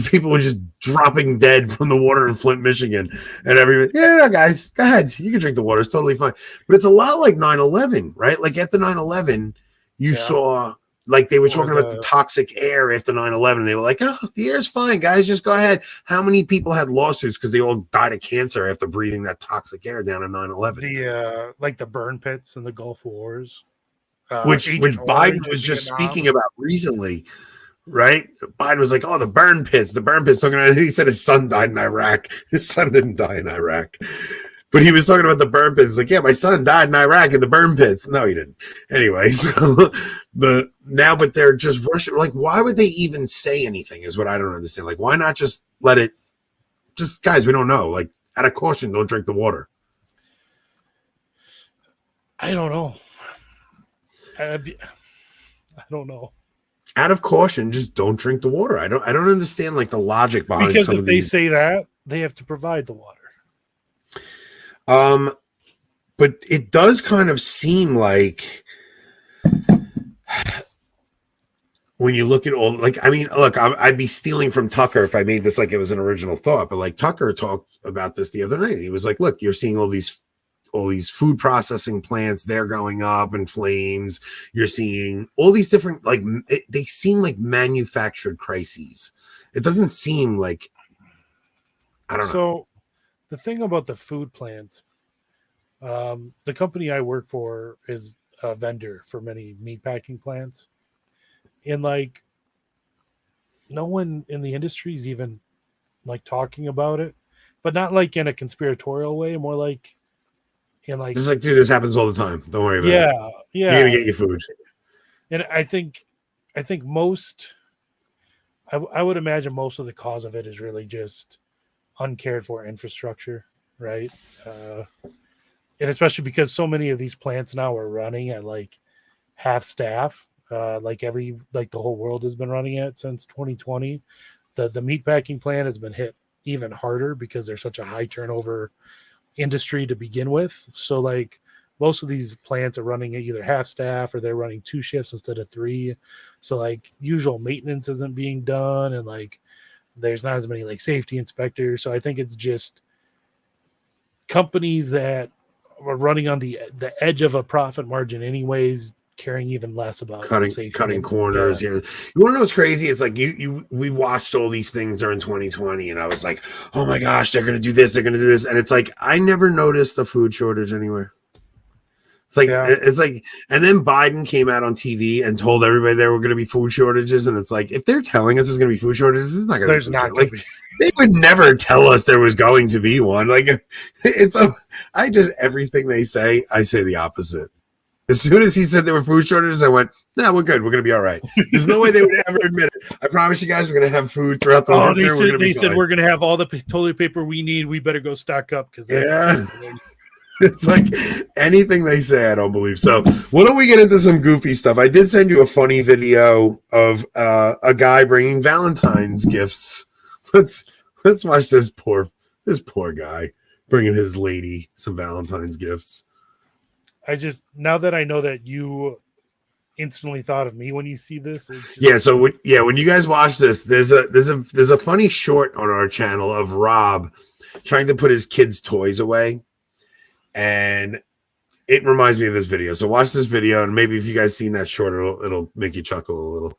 People were just dropping dead from the water in Flint, Michigan. And everybody, no, guys, go ahead. You can drink the water. It's totally fine. But it's a lot like 9/11, right? Like, after 9/11, you saw, like, they were talking about the toxic air after 9/11. They were like, oh, the air's fine, guys. Just go ahead. How many people had lawsuits because they all died of cancer after breathing that toxic air down in 9/11? Like the burn pits and the Gulf Wars. Which Biden was just speaking about recently, right? Biden was like, oh, the burn pits. Talking about, he said his son died in Iraq. His son didn't die in Iraq. But he was talking about the burn pits. Like, yeah, my son died in Iraq in the burn pits. No, he didn't. Anyway, so but they're just rushing. Like, why would they even say anything is what I don't understand. Like, why not just let it, just, guys, we don't know. Like, out of caution, don't drink the water. I don't know. I don't know. Out of caution, just don't drink the water. I don't understand, like, the logic behind because some if of they these. say that, they have to provide the water. But it does kind of seem like, when you look at all, like, I mean, look, I'd be stealing from Tucker if I made this like it was an original thought, but like Tucker talked about this the other night. He was like, look, you're seeing all these all these food processing plants, they're going up in flames. You're seeing all these different, like, they seem like manufactured crises. It doesn't seem like, I don't know. So the thing about the food plants, the company I work for is a vendor for many meatpacking plants. And like, no one in the industry is even like talking about it, but not like in a conspiratorial way, more like in like, Just like, dude, this happens all the time. Don't worry about it. yeah, yeah. You're gonna get your food. And I think most, I would imagine most of the cause of it is really just uncared for infrastructure, right? And especially because so many of these plants now are running at like half staff, like the whole world has been running it since 2020. The meatpacking plant has been hit even harder because there's such a high turnover industry to begin with. So like most of these plants are running at either half staff or they're running 2 shifts instead of 3. So like usual maintenance isn't being done, and like there's not as many like safety inspectors. So I think it's just companies that are running on the edge of a profit margin anyways, caring even less about cutting corners. Yeah. You want to know what's crazy? It's like we watched all these things during 2020, and I was like, oh my gosh, they're gonna do this, they're gonna do this, and it's like I never noticed the food shortage anywhere. It's like, and then Biden came out on TV and told everybody there were going to be food shortages, and it's like, if they're telling us there's going to be food shortages, it's not going to be food shortages. Like, they would never tell us there was going to be one. Like, everything they say, I say the opposite. As soon as he said there were food shortages, I went, nah, we're good. We're going to be all right. There's no way they would ever admit it. I promise you guys, we're going to have food throughout the winter. They said we're going to have all the toilet paper we need. We better go stock up. It's like anything they say, I don't believe. So why don't we get into some goofy stuff? I did send you a funny video of a guy bringing Valentine's gifts. Let's watch this poor guy bringing his lady some Valentine's gifts. Now that I know that you instantly thought of me when you see this. When you guys watch this, there's a funny short on our channel of Rob trying to put his kids' toys away. And it reminds me of this video. So watch this video, and maybe if you guys seen that short, it'll make you chuckle a little.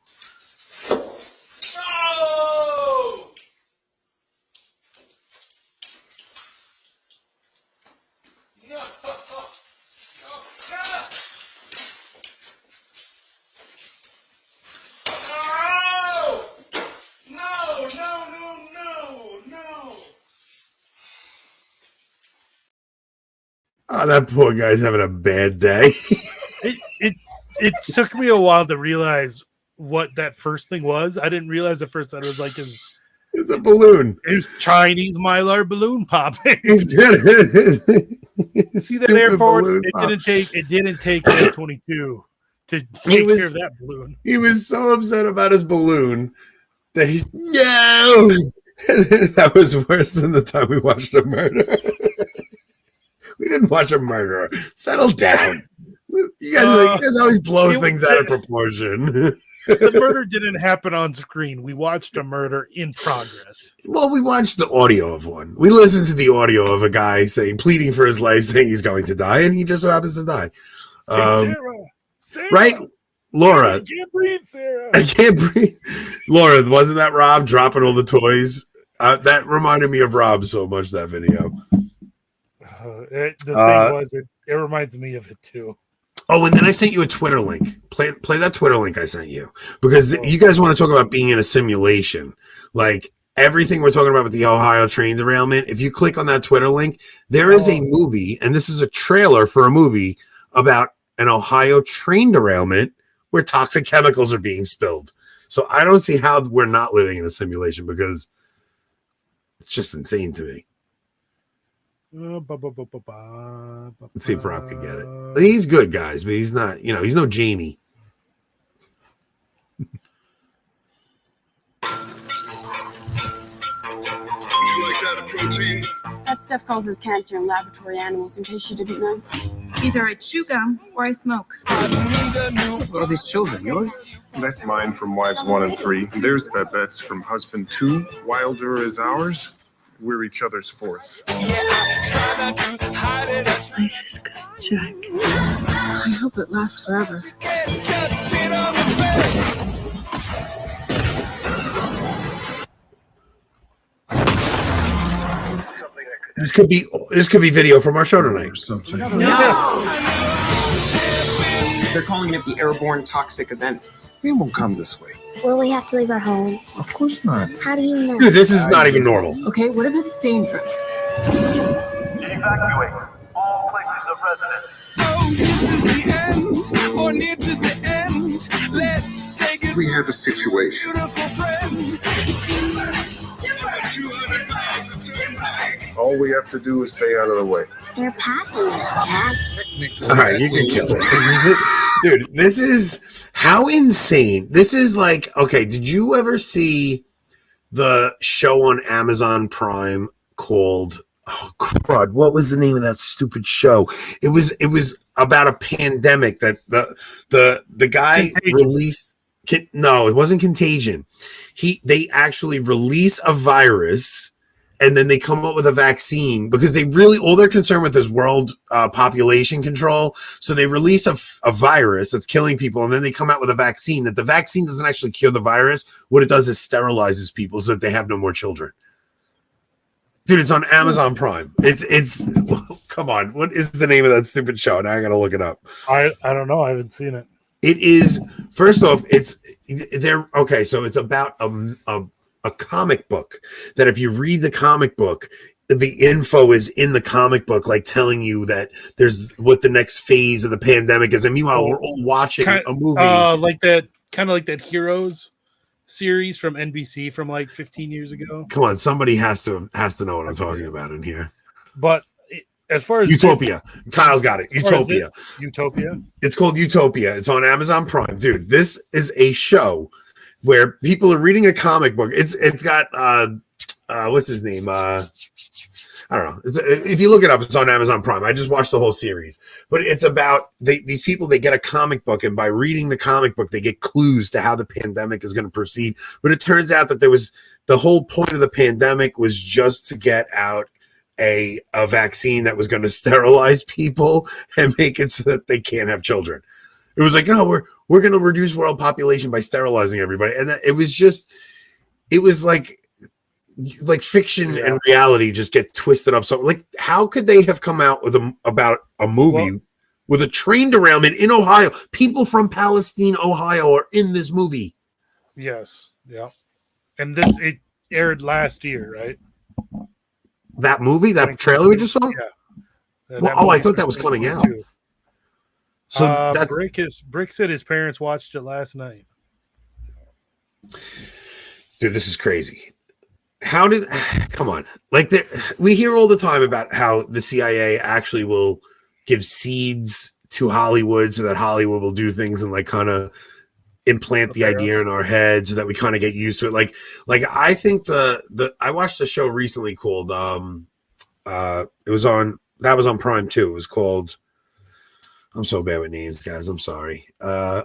Oh, that poor guy's having a bad day. It took me a while to realize what that first thing was. I didn't realize at first that it was like it's a balloon. His Chinese Mylar balloon popping. See that airport? It didn't take F-22 to take care of that balloon. He was so upset about his balloon that he's no. That was worse than the time we watched a murder. We didn't watch a murderer. Settle down. You guys always blow things out of proportion. The murder didn't happen on screen. We watched a murder in progress. Well, we watched the audio of one. We listened to the audio of a guy pleading for his life, saying he's going to die, and he just so happens to die. Sarah, right? Laura. I can't breathe, Sarah. I can't breathe. Laura, wasn't that Rob dropping all the toys? That reminded me of Rob so much, that video. The thing was, it reminds me of it too. Oh, and then I sent you a Twitter link. Play that Twitter link I sent you, because you guys want to talk about being in a simulation. Like everything we're talking about with the Ohio train derailment. If you click on that Twitter link, there is a movie, and this is a trailer for a movie about an Ohio train derailment where toxic chemicals are being spilled. So I don't see how we're not living in a simulation, because it's just insane to me. Let's see if Rob can get it. He's good, guys, but he's not, he's no Jamie. Would you like that protein? That stuff causes cancer in laboratory animals, in case you didn't know. Either I chew gum or I smoke. What are these children? Yours? That's mine from wives 1 and 3. There's Babette's from husband 2. Wilder is ours. we're each other's fourth. Life is good, Jack. I hope it lasts forever. This could be video from our show tonight. No. They're calling it the airborne toxic event. We won't come this way. Will we have to leave our home? Of course not. How do you know? Dude, this is not even normal. Okay, what if it's dangerous? Evacuate all places of residence. We have a situation. All we have to do is stay out of the way. They're passing us, Dad. All right, you can kill it. Dude, this is how insane. This is like, okay, did you ever see the show on Amazon Prime called, oh crud, what was the name of that stupid show? It was about a pandemic that the guy Contagion. released. No, it wasn't Contagion. They actually release a virus and then they come up with a vaccine because they really, all they're concerned with is world population control. So they release a virus that's killing people, and then they come out with a vaccine that the vaccine doesn't actually cure the virus. What it does is sterilizes people so that they have no more children. Dude, it's on Amazon Prime. It's come on. What is the name of that stupid show? Now I got to look it up. I don't know. I haven't seen it. It is, first off, okay, so it's about a comic book that if you read the comic book, the info is in the comic book, like telling you that there's what the next phase of the pandemic is. And meanwhile, we're all watching a movie. Like that Heroes series from NBC from like 15 years ago. Come on, somebody has to know what I'm talking about in here. But as far as Utopia, Kyle's got it. Utopia. Utopia. It's called Utopia. It's on Amazon Prime, dude. This is a show where people are reading a comic book. It's got what's his name? I don't know. If you look it up, it's on Amazon Prime. I just watched the whole series, but it's about these people. They get a comic book, and by reading the comic book, they get clues to how the pandemic is going to proceed. But it turns out that the whole point of the pandemic was just to get out a vaccine that was going to sterilize people and make it so that they can't have children. It was like, no, we're going to reduce world population by sterilizing everybody. And it was like fiction and reality just get twisted up. So like, how could they have come out with about a movie with a train derailment in Ohio? People from Palestine, Ohio are in this movie. Yes. Yeah. And it aired last year, right? That movie, that trailer we just saw? Yeah. Well, I thought that was coming out. So that's Brick said his parents watched it last night. Dude, this is crazy. Come on. Like we hear all the time about how the CIA actually will give seeds to Hollywood so that Hollywood will do things and like kind of implant the idea in our heads so that we kind of get used to it. Like I think I watched a show recently called that was on Prime too. It was called, I'm so bad with names, guys. I'm sorry. I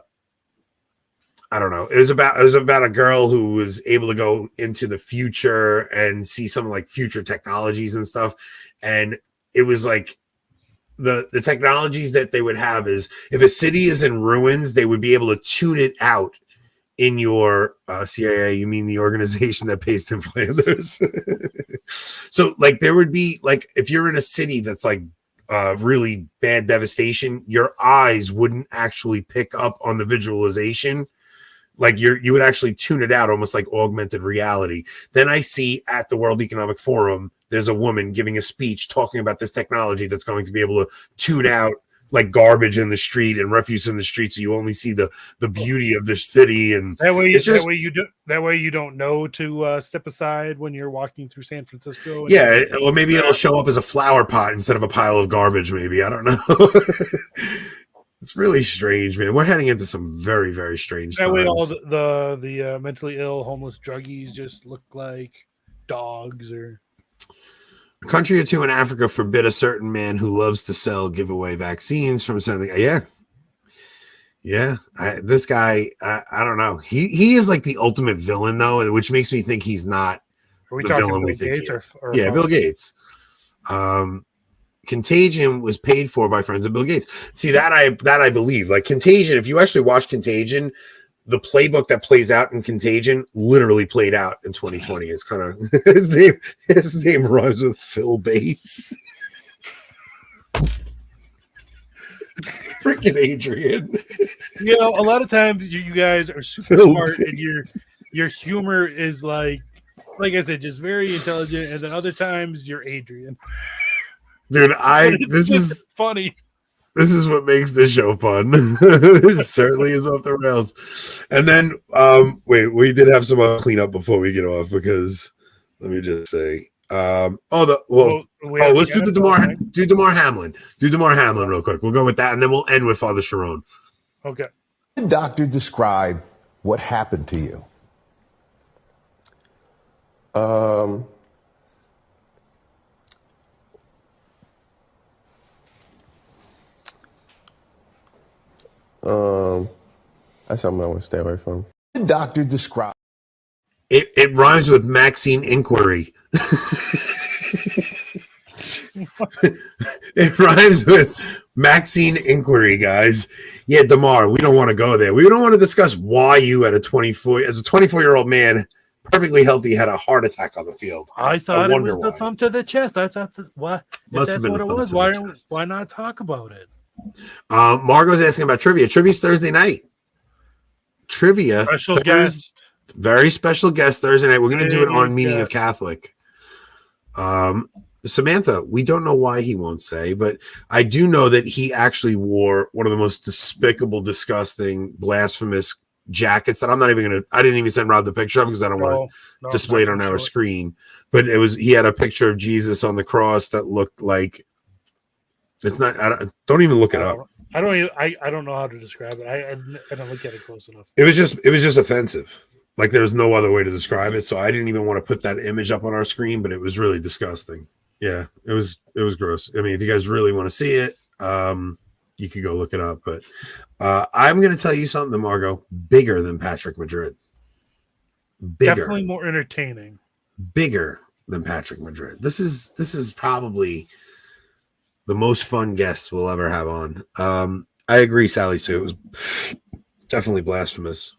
don't know. It was about a girl who was able to go into the future and see some like future technologies and stuff. And it was like the technologies that they would have is if a city is in ruins, they would be able to tune it out in your CIA. You mean the organization that pays Tim Flanders? So like there would be like if you're in a city that's like really bad devastation, your eyes wouldn't actually pick up on the visualization. Like you would actually tune it out, almost like augmented reality. Then I see at the World Economic Forum, there's a woman giving a speech talking about this technology that's going to be able to tune out like garbage in the street and refuse in the street, so you only see the beauty of the city. And that way you don't know to step aside when you're walking through San Francisco. Yeah, or maybe it'll show up as a flower pot instead of a pile of garbage. Maybe, I don't know. It's really strange, man. We're heading into some very, very strange times. That way, all the mentally ill, homeless druggies just look like dogs. Or a country or two in Africa forbid a certain man who loves to sell giveaway vaccines from something. Yeah. This guy, I don't know. He is like the ultimate villain, though, which makes me think he's not Are we the talking villain we Bill think he Gates is. or Yeah, Bill Gates. Contagion was paid for by friends of Bill Gates. See, that I believe. Like Contagion, if you actually watch Contagion, the playbook that plays out in Contagion literally played out in 2020. It's kind of his name rhymes with Phil Bates. Freaking Adrian. You know, a lot of times you guys are super Phil smart Bates. and your humor is like I said, just very intelligent, and then other times you're Adrian. Dude, This is funny. This is what makes this show fun. It certainly is off the rails. And then, wait, we did have some cleanup before we get off because let me just say, let's do the Damar Hamlin. Do Damar Hamlin real quick. We'll go with that, and then we'll end with Father Sharon. Okay. The doctor describe what happened to you. That's something I want to stay away from. The doctor describe. It rhymes with Maxine Inquiry. It rhymes with Maxine Inquiry, guys. Yeah, Damar, we don't want to go there. We don't want to discuss why you as a 24-year-old man, perfectly healthy, had a heart attack on the field. I thought it was the thumb to the chest. I thought what? Must have been what it was. Why not talk about it? Margot's asking about trivia. Trivia's Thursday night. Trivia. Special guest. Very special guest Thursday night. We're going to do it on Meaning of Catholic. Samantha, we don't know why he won't say, but I do know that he actually wore one of the most despicable, disgusting, blasphemous jackets that I didn't even send Rob the picture of because I don't want to display it on our screen. But he had a picture of Jesus on the cross that looked like it's not. Don't even look it up. I don't know how to describe it. I don't look at it close enough. It was just offensive. Like there's no other way to describe it. So I didn't even want to put that image up on our screen, but it was really disgusting. Yeah, it was gross. I mean, if you guys really want to see it, you could go look it up. But I'm going to tell you something, Margot, bigger than Patrick Madrid. Bigger. Definitely more entertaining. Bigger than Patrick Madrid. This is probably the most fun guest we'll ever have on. I agree, Sally Sue. It was definitely blasphemous.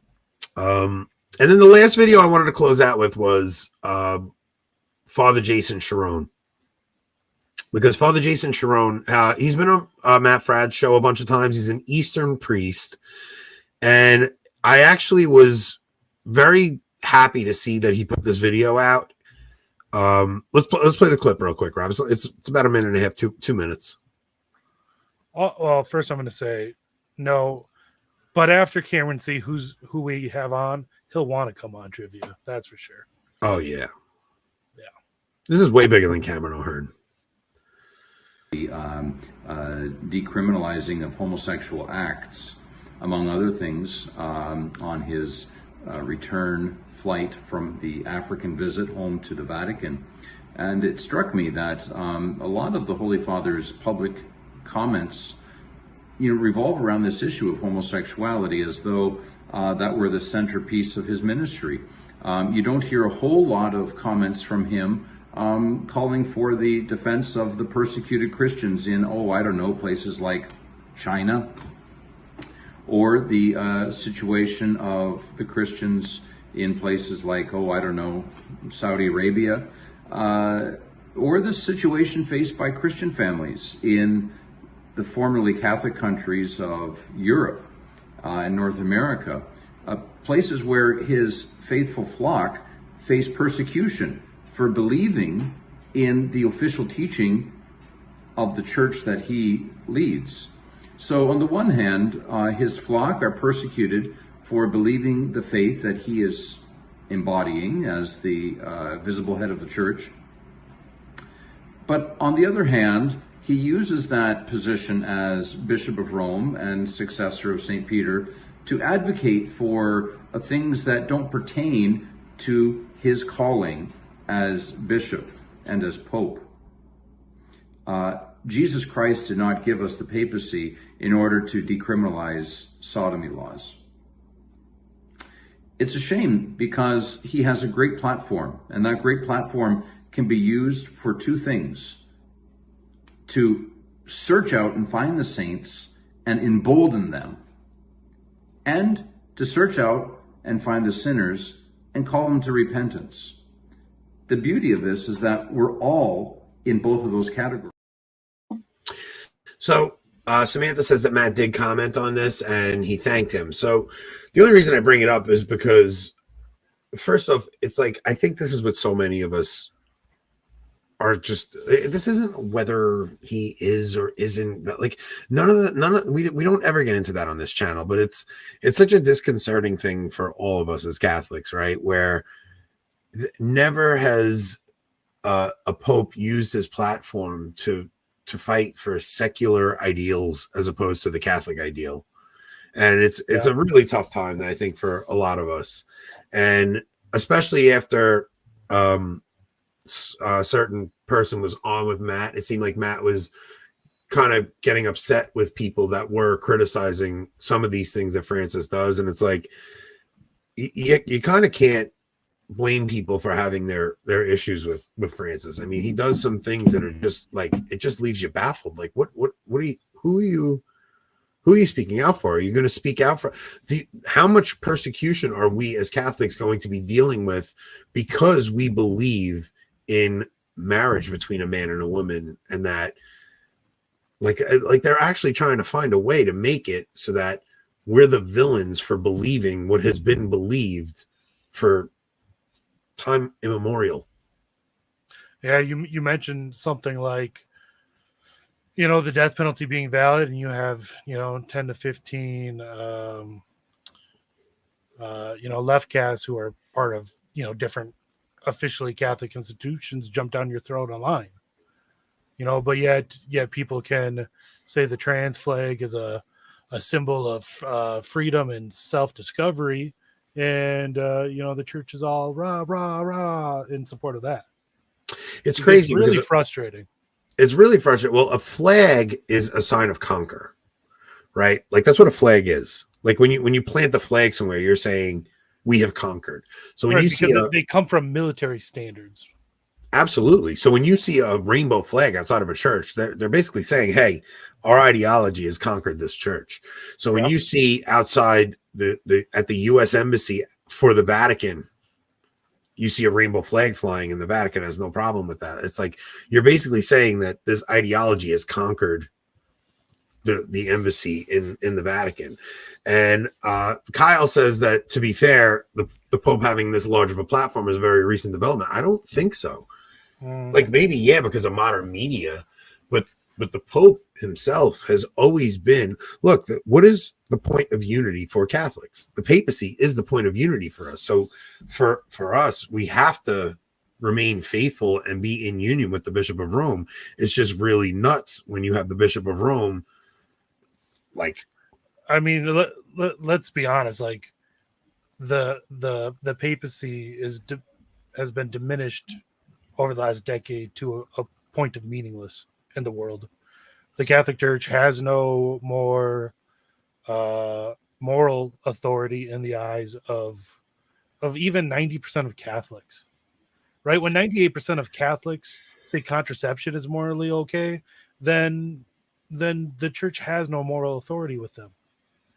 And then the last video I wanted to close out with was Father Jason Sharon. Because Father Jason Sharon, he's been on Matt Fradd's show a bunch of times. He's an Eastern priest. And I actually was very happy to see that he put this video out. Let's play the clip real quick, Rob. It's about a minute and a half, 2 minutes. Well, first I'm going to say no. But after Cameron see who we have on, he'll want to come on trivia. That's for sure. Oh, yeah. Yeah. This is way bigger than Cameron O'Hearn. The decriminalizing of homosexual acts, among other things, on his return flight from the African visit home to the Vatican. And it struck me that a lot of the Holy Father's public comments revolve around this issue of homosexuality as though that were the centerpiece of his ministry. You don't hear a whole lot of comments from him calling for the defense of the persecuted Christians in, places like China, or the situation of the Christians in places like, Saudi Arabia, or the situation faced by Christian families in the formerly Catholic countries of Europe and North America, places where his faithful flock face persecution for believing in the official teaching of the church that he leads. So on the one hand, his flock are persecuted for believing the faith that he is embodying as the visible head of the church. But on the other hand, he uses that position as Bishop of Rome and successor of St. Peter to advocate for things that don't pertain to his calling as bishop and as pope. Jesus Christ did not give us the papacy in order to decriminalize sodomy laws. It's a shame because he has a great platform, and that great platform can be used for two things: to search out and find the saints and embolden them, and to search out and find the sinners and call them to repentance. The beauty of this is that we're all in both of those categories. So Samantha says that Matt did comment on this and he thanked him. So the only reason I bring it up is because, first off, it's like, I think this is what so many of us are just, this isn't whether he is or isn't, like we don't ever get into that on this channel, but it's such a disconcerting thing for all of us as Catholics, right? Where never has a pope used his platform to fight for secular ideals as opposed to the Catholic ideal. And it's a really tough time, I think, for a lot of us. And especially after a certain person was on with Matt, it seemed like Matt was kind of getting upset with people that were criticizing some of these things that Francis does. And it's like, you kind of can't blame people for having their issues with Francis. I mean, he does some things that are just like, it just leaves you baffled. Like, who are you speaking out for? Are you going to speak out for? How much persecution are we as Catholics going to be dealing with because we believe in marriage between a man and a woman, and that like they're actually trying to find a way to make it so that we're the villains for believing what has been believed for time immemorial. Yeah, you mentioned something like, the death penalty being valid, and you have 10 to 15 left casts who are part of different officially Catholic institutions jump down your throat online, but yet people can say the trans flag is a symbol of freedom and self-discovery, and the church is all rah rah rah in support of that. It's crazy. It's really frustrating. It's really frustrating. Well, a flag is a sign of conquer, right? Like, that's what a flag is. Like, when you plant the flag somewhere, you're saying we have conquered. So when you see they come from military standards. Absolutely. So when you see a rainbow flag outside of a church, they're basically saying, hey, our ideology has conquered this church. So when you see outside at the U.S. Embassy for the Vatican, you see a rainbow flag flying, and the Vatican has no problem with that. It's like, you're basically saying that this ideology has conquered the embassy in the Vatican. And Kyle says that, to be fair, the Pope having this large of a platform is a very recent development. I don't think so. Like, maybe, because of modern media, but the Pope himself has always been, look, what is the point of unity for Catholics? The papacy is the point of unity for us. So for us, we have to remain faithful and be in union with the Bishop of Rome. It's just really nuts when you have the Bishop of Rome, like, I mean, let's be honest, like, the papacy has been diminished over the last decade to a point of meaningless in the world. The Catholic Church has no more moral authority in the eyes of even 90% of Catholics, right? When 98% of Catholics say contraception is morally okay, then the church has no moral authority with them.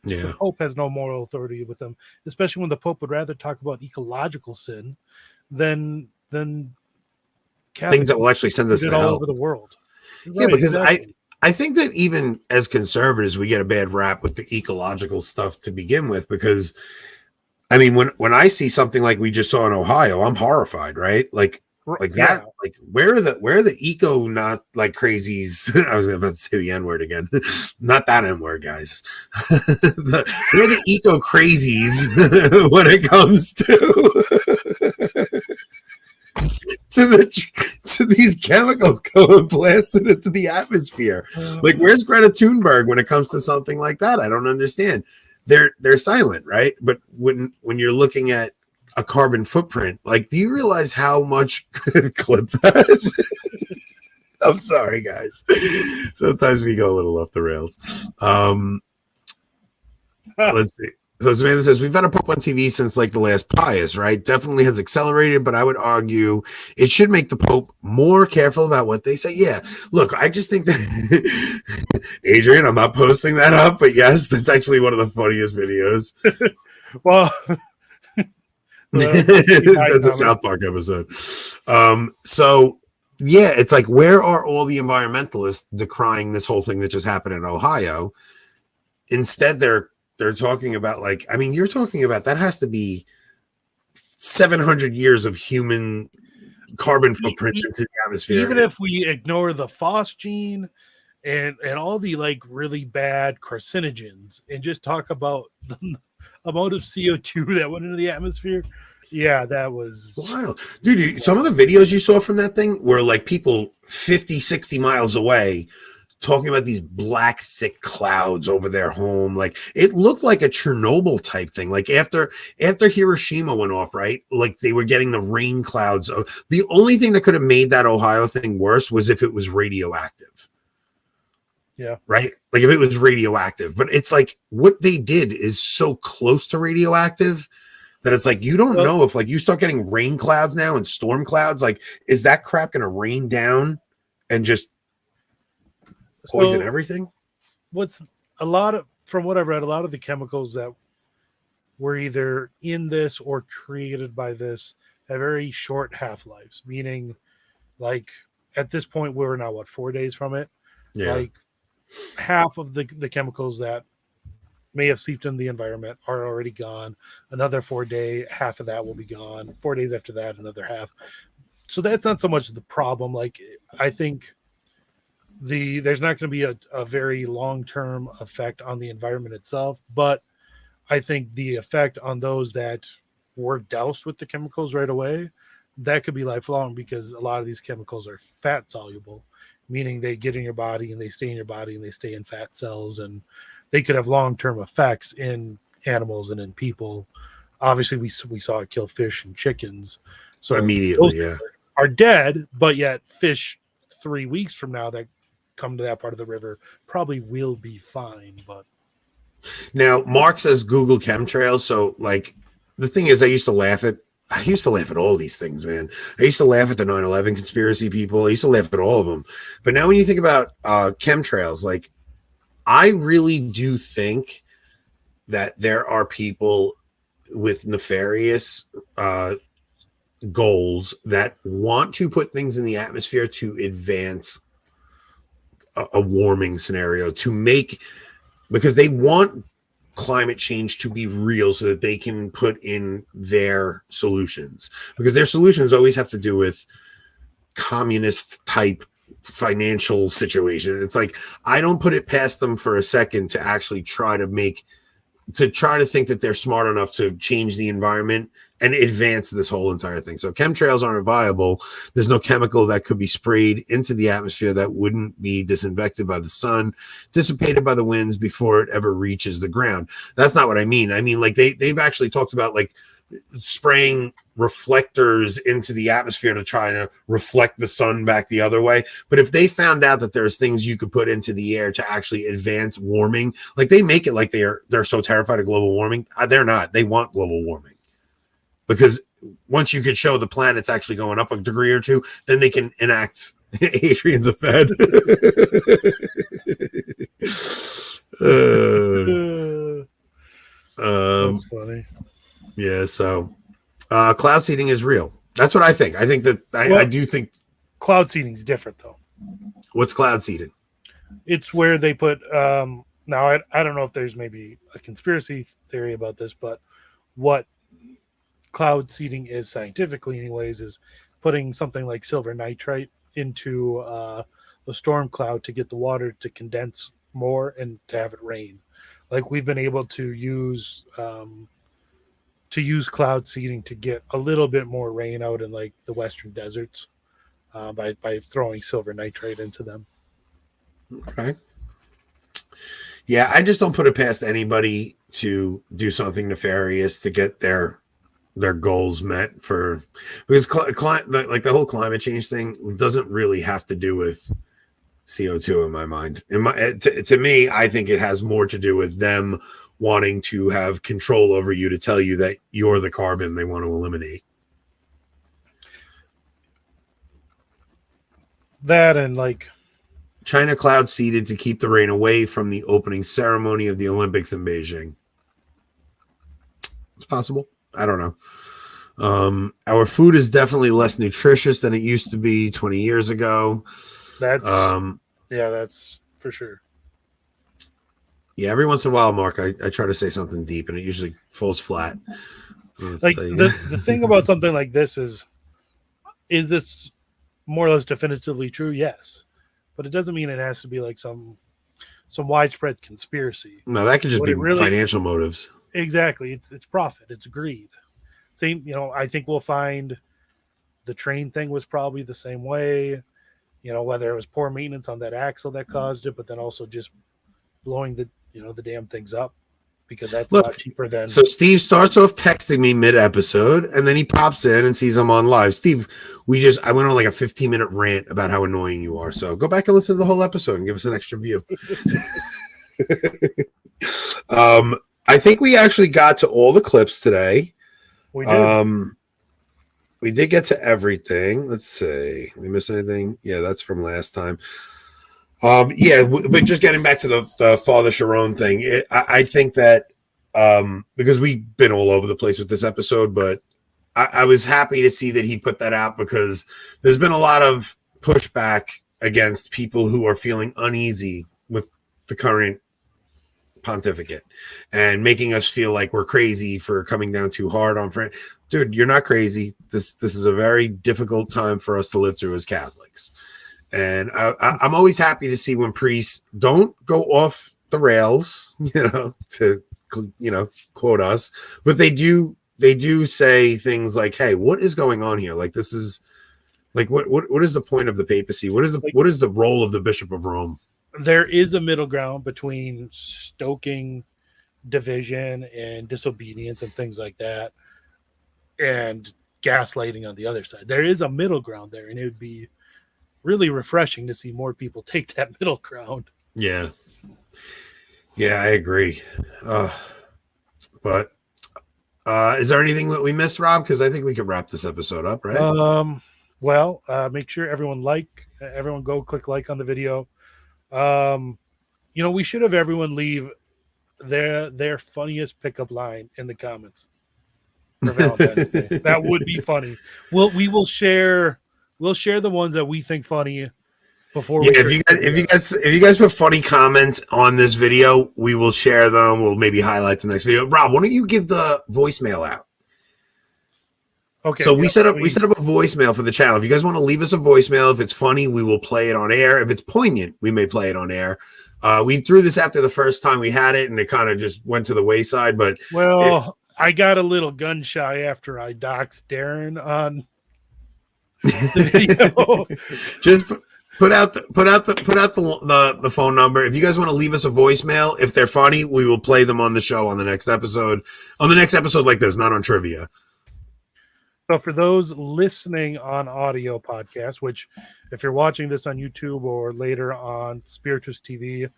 Yeah. The Pope has no moral authority with them, especially when the Pope would rather talk about ecological sin than Catholics, things that will actually send us to hell all over the world. Yeah, right, because exactly. I think that even as conservatives, we get a bad rap with the ecological stuff to begin with, because I mean, when I see something like we just saw in Ohio, I'm horrified, right? Like that, like where are the eco not like crazies? I was about to say the N-word again. Not that N-word, guys. Where are the eco crazies when it comes to these chemicals going blasted into the atmosphere? Like, where's Greta Thunberg when it comes to something like that? I don't understand. They're silent, right? But when you're looking at a carbon footprint, like, do you realize how much clip that? I'm sorry, guys. Sometimes we go a little off the rails. Let's see. So Samantha says, we've had a Pope on TV since like the last Pius, right? Definitely has accelerated, but I would argue it should make the Pope more careful about what they say. Yeah. Look, I just think that Adrian, I'm not posting that up, but yes, that's actually one of the funniest videos. Well, that's a South Park episode. So yeah, it's like, where are all the environmentalists decrying this whole thing that just happened in Ohio? Instead, they're talking about, like, I mean, you're talking about that has to be 700 years of human carbon footprint into the atmosphere. Even if we ignore the phosgene and all the like really bad carcinogens and just talk about the amount of CO2 that went into the atmosphere. Yeah, that was wild. Dude, some of the videos you saw from that thing were like people 50, 60 miles away talking about these black, thick clouds over their home. Like, it looked like a Chernobyl type thing. Like after Hiroshima went off, right? Like they were getting the rain clouds. The only thing that could have made that Ohio thing worse was if it was radioactive. Yeah. Right? Like if it was radioactive. But it's like what they did is so close to radioactive that it's like you don't know if like you start getting rain clouds now and storm clouds. Like, is that crap going to rain down and just poison everything? What's a lot of, from what I've read, a lot of the chemicals that were either in this or created by this have very short half-lives, meaning like at this point we're now 4 days from it. Yeah. Like half of the chemicals that may have seeped into the environment are already gone. Another 4 day, half of that will be gone. 4 days after that, another half. So that's not so much the problem. Like, I think there's not going to be a very long-term effect on the environment itself, but I think the effect on those that were doused with the chemicals right away, that could be lifelong, because a lot of these chemicals are fat soluble, meaning they get in your body and they stay in your body and they stay in fat cells, and they could have long-term effects in animals and in people. Obviously, we saw it kill fish and chickens. So immediately, yeah, are dead, but yet fish 3 weeks from now that come to that part of the river probably will be fine. But now Mark says Google chemtrails. So like the thing is, I used to laugh at all these things, man. I used to laugh at the 9/11 conspiracy people. I used to laugh at all of them. But now when you think about chemtrails, like, I really do think that there are people with nefarious goals that want to put things in the atmosphere to advance a warming scenario, because they want climate change to be real so that they can put in their solutions, because their solutions always have to do with communist type financial situation. It's like, I don't put it past them for a second to actually try to think that they're smart enough to change the environment and advance this whole entire thing. So chemtrails aren't viable. There's no chemical that could be sprayed into the atmosphere that wouldn't be disinfected by the sun, dissipated by the winds before it ever reaches the ground. That's not what I mean. I mean, like they've actually talked about like spraying reflectors into the atmosphere to try to reflect the sun back the other way. But if they found out that there's things you could put into the air to actually advance warming, like they make it like they're so terrified of global warming. They're not. They want global warming, because once you could show the planet's actually going up a degree or two, then they can enact Adrian's a Fed. That's funny. Yeah, so cloud seeding is real. That's what I think. I think that I do think cloud seeding is different, though. What's cloud seeding? It's where they put now I don't know if there's maybe a conspiracy theory about this, but what cloud seeding is scientifically anyways is putting something like silver nitrate into the storm cloud to get the water to condense more and to have it rain. Like, we've been able to use cloud seeding to get a little bit more rain out in like the western deserts by throwing silver nitrate into them. Okay. Yeah, I just don't put it past anybody to do something nefarious to get their goals met, because like the whole climate change thing doesn't really have to do with CO2 in my mind. To me, I think it has more to do with them wanting to have control over you to tell you that you're the carbon they want to eliminate. That and like China cloud seeded to keep the rain away from the opening ceremony of the Olympics in Beijing. It's possible. I don't know. Our food is definitely less nutritious than it used to be 20 years ago. That's that's for sure. Yeah, every once in a while, Mark, I try to say something deep and it usually falls flat. Like the thing about something like this is this more or less definitively true? Yes. But it doesn't mean it has to be like some widespread conspiracy. No, that could just be really, financial motives. Exactly. It's profit. It's greed. Same, I think we'll find the train thing was probably the same way, whether it was poor maintenance on that axle that caused it, but then also just blowing the damn things up because that's a lot cheaper than. So Steve starts off texting me mid-episode, and then he pops in and sees I'm on live. Steve, I went on like a 15-minute rant about how annoying you are. So go back and listen to the whole episode and give us an extra view. I think we actually got to all the clips today. We did. We did get to everything. Let's see. Did we miss anything? Yeah, that's from last time. But just getting back to the Father Sharon thing, I think that because we've been all over the place with this episode, but I was happy to see that he put that out because there's been a lot of pushback against people who are feeling uneasy with the current pontificate and making us feel like we're crazy for coming down too hard on France. Dude, you're not crazy. This is a very difficult time for us to live through as Catholics. And I'm always happy to see when priests don't go off the rails, to quote us, but they do say things like, "Hey, what is going on here? Like, this is like what is the point of the papacy? What is the role of the Bishop of Rome?" There is a middle ground between stoking division and disobedience and things like that, and gaslighting on the other side. There is a middle ground there, and it would be really refreshing to see more people take that middle ground. Yeah, I agree. But is there anything that we missed, Rob? Because I think we could wrap this episode up, right? Well, make sure everyone go click like on the video. We should have everyone leave their funniest pickup line in the comments for Valentine's Day. That would be funny. We'll share the ones that we think funny before. Yeah, if you guys put funny comments on this video, we will share them. We'll maybe highlight the next video. Rob, why don't you give the voicemail out? Okay. So we set up a voicemail for the channel. If you guys want to leave us a voicemail, if it's funny, we will play it on air. If it's poignant, we may play it on air. We threw this out there the first time we had it, and it kind of just went to the wayside. But I got a little gun shy after I doxed Darren on the video. Just put out the phone number. If you guys want to leave us a voicemail, if they're funny, we will play them on the show on the next episode. On the next episode like this, not on trivia. So for those listening on audio podcast, which if you're watching this on YouTube or later on Spiritus TV,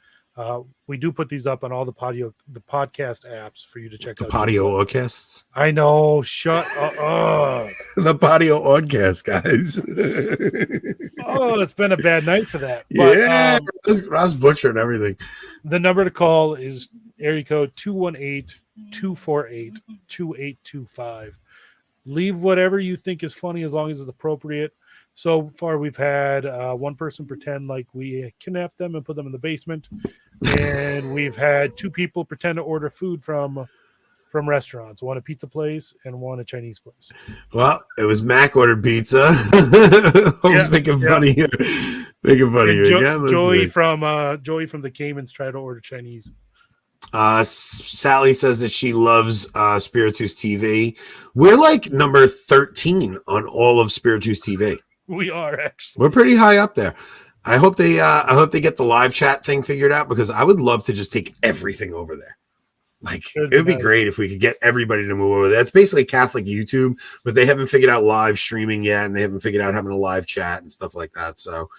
we do put these up on all the podcast apps for you to check out. The Podio Orcasts. I know. Shut up. The Podio Orcast, guys. It's been a bad night for that. But, Rob's butchering everything. The number to call is area code 218-248-2825. Leave whatever you think is funny as long as it's appropriate. So far, we've had one person pretend like we kidnapped them and put them in the basement. And we've had two people pretend to order food from restaurants, one a pizza place and one a Chinese place. Well, it was Mac ordered pizza. Hope's making fun of you. Making fun of you again. Joey from the Caymans tried to order Chinese. Sally says that she loves Spiritus TV. We're like number 13 on all of Spiritus TV. We are actually. We're pretty high up there. I hope they get the live chat thing figured out because I would love to just take everything over there. Like it would be great if we could get everybody to move over there. It's basically Catholic YouTube, but they haven't figured out live streaming yet, and they haven't figured out having a live chat and stuff like that. So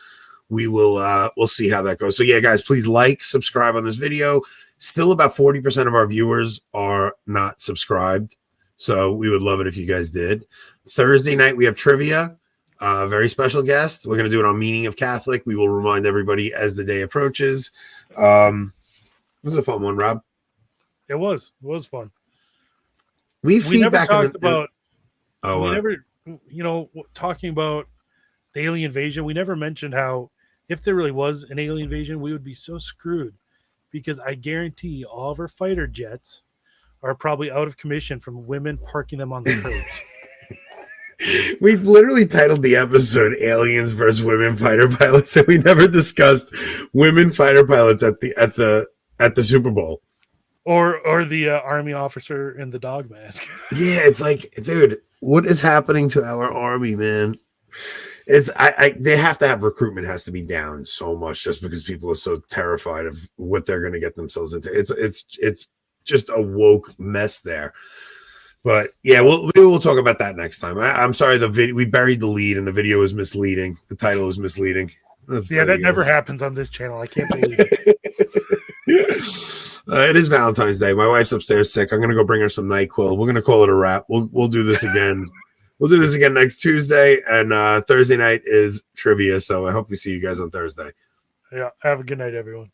we'll see how that goes. So yeah, guys, please like, subscribe on this video. Still about 40% of our viewers are not subscribed. So we would love it if you guys did. Thursday night, we have trivia. Very special guest. We're going to do it on Meaning of Catholic. We will remind everybody as the day approaches. This was a fun one, Rob. It was fun. Leave feedback. We never, talking about the alien invasion, we never mentioned how if there really was an alien invasion, we would be so screwed, because I guarantee all of our fighter jets are probably out of commission from women parking them on the curbs. We literally titled the episode "Aliens versus Women Fighter Pilots," and we never discussed women fighter pilots at the Super Bowl, or the army officer in the dog mask. Yeah, it's like, dude, what is happening to our army, man? It's they have to have recruitment has to be down so much just because people are so terrified of what they're going to get themselves into. It's just a woke mess there. But yeah, maybe we'll talk about that next time. I'm sorry, we buried the lead and the video was misleading. The title was misleading. Yeah, that never happens on this channel. I can't believe it. It is Valentine's Day. My wife's upstairs sick. I'm gonna go bring her some NyQuil. We're gonna call it a wrap. We'll do this again. We'll do this again next Tuesday, and Thursday night is trivia. So I hope we see you guys on Thursday. Yeah, have a good night, everyone.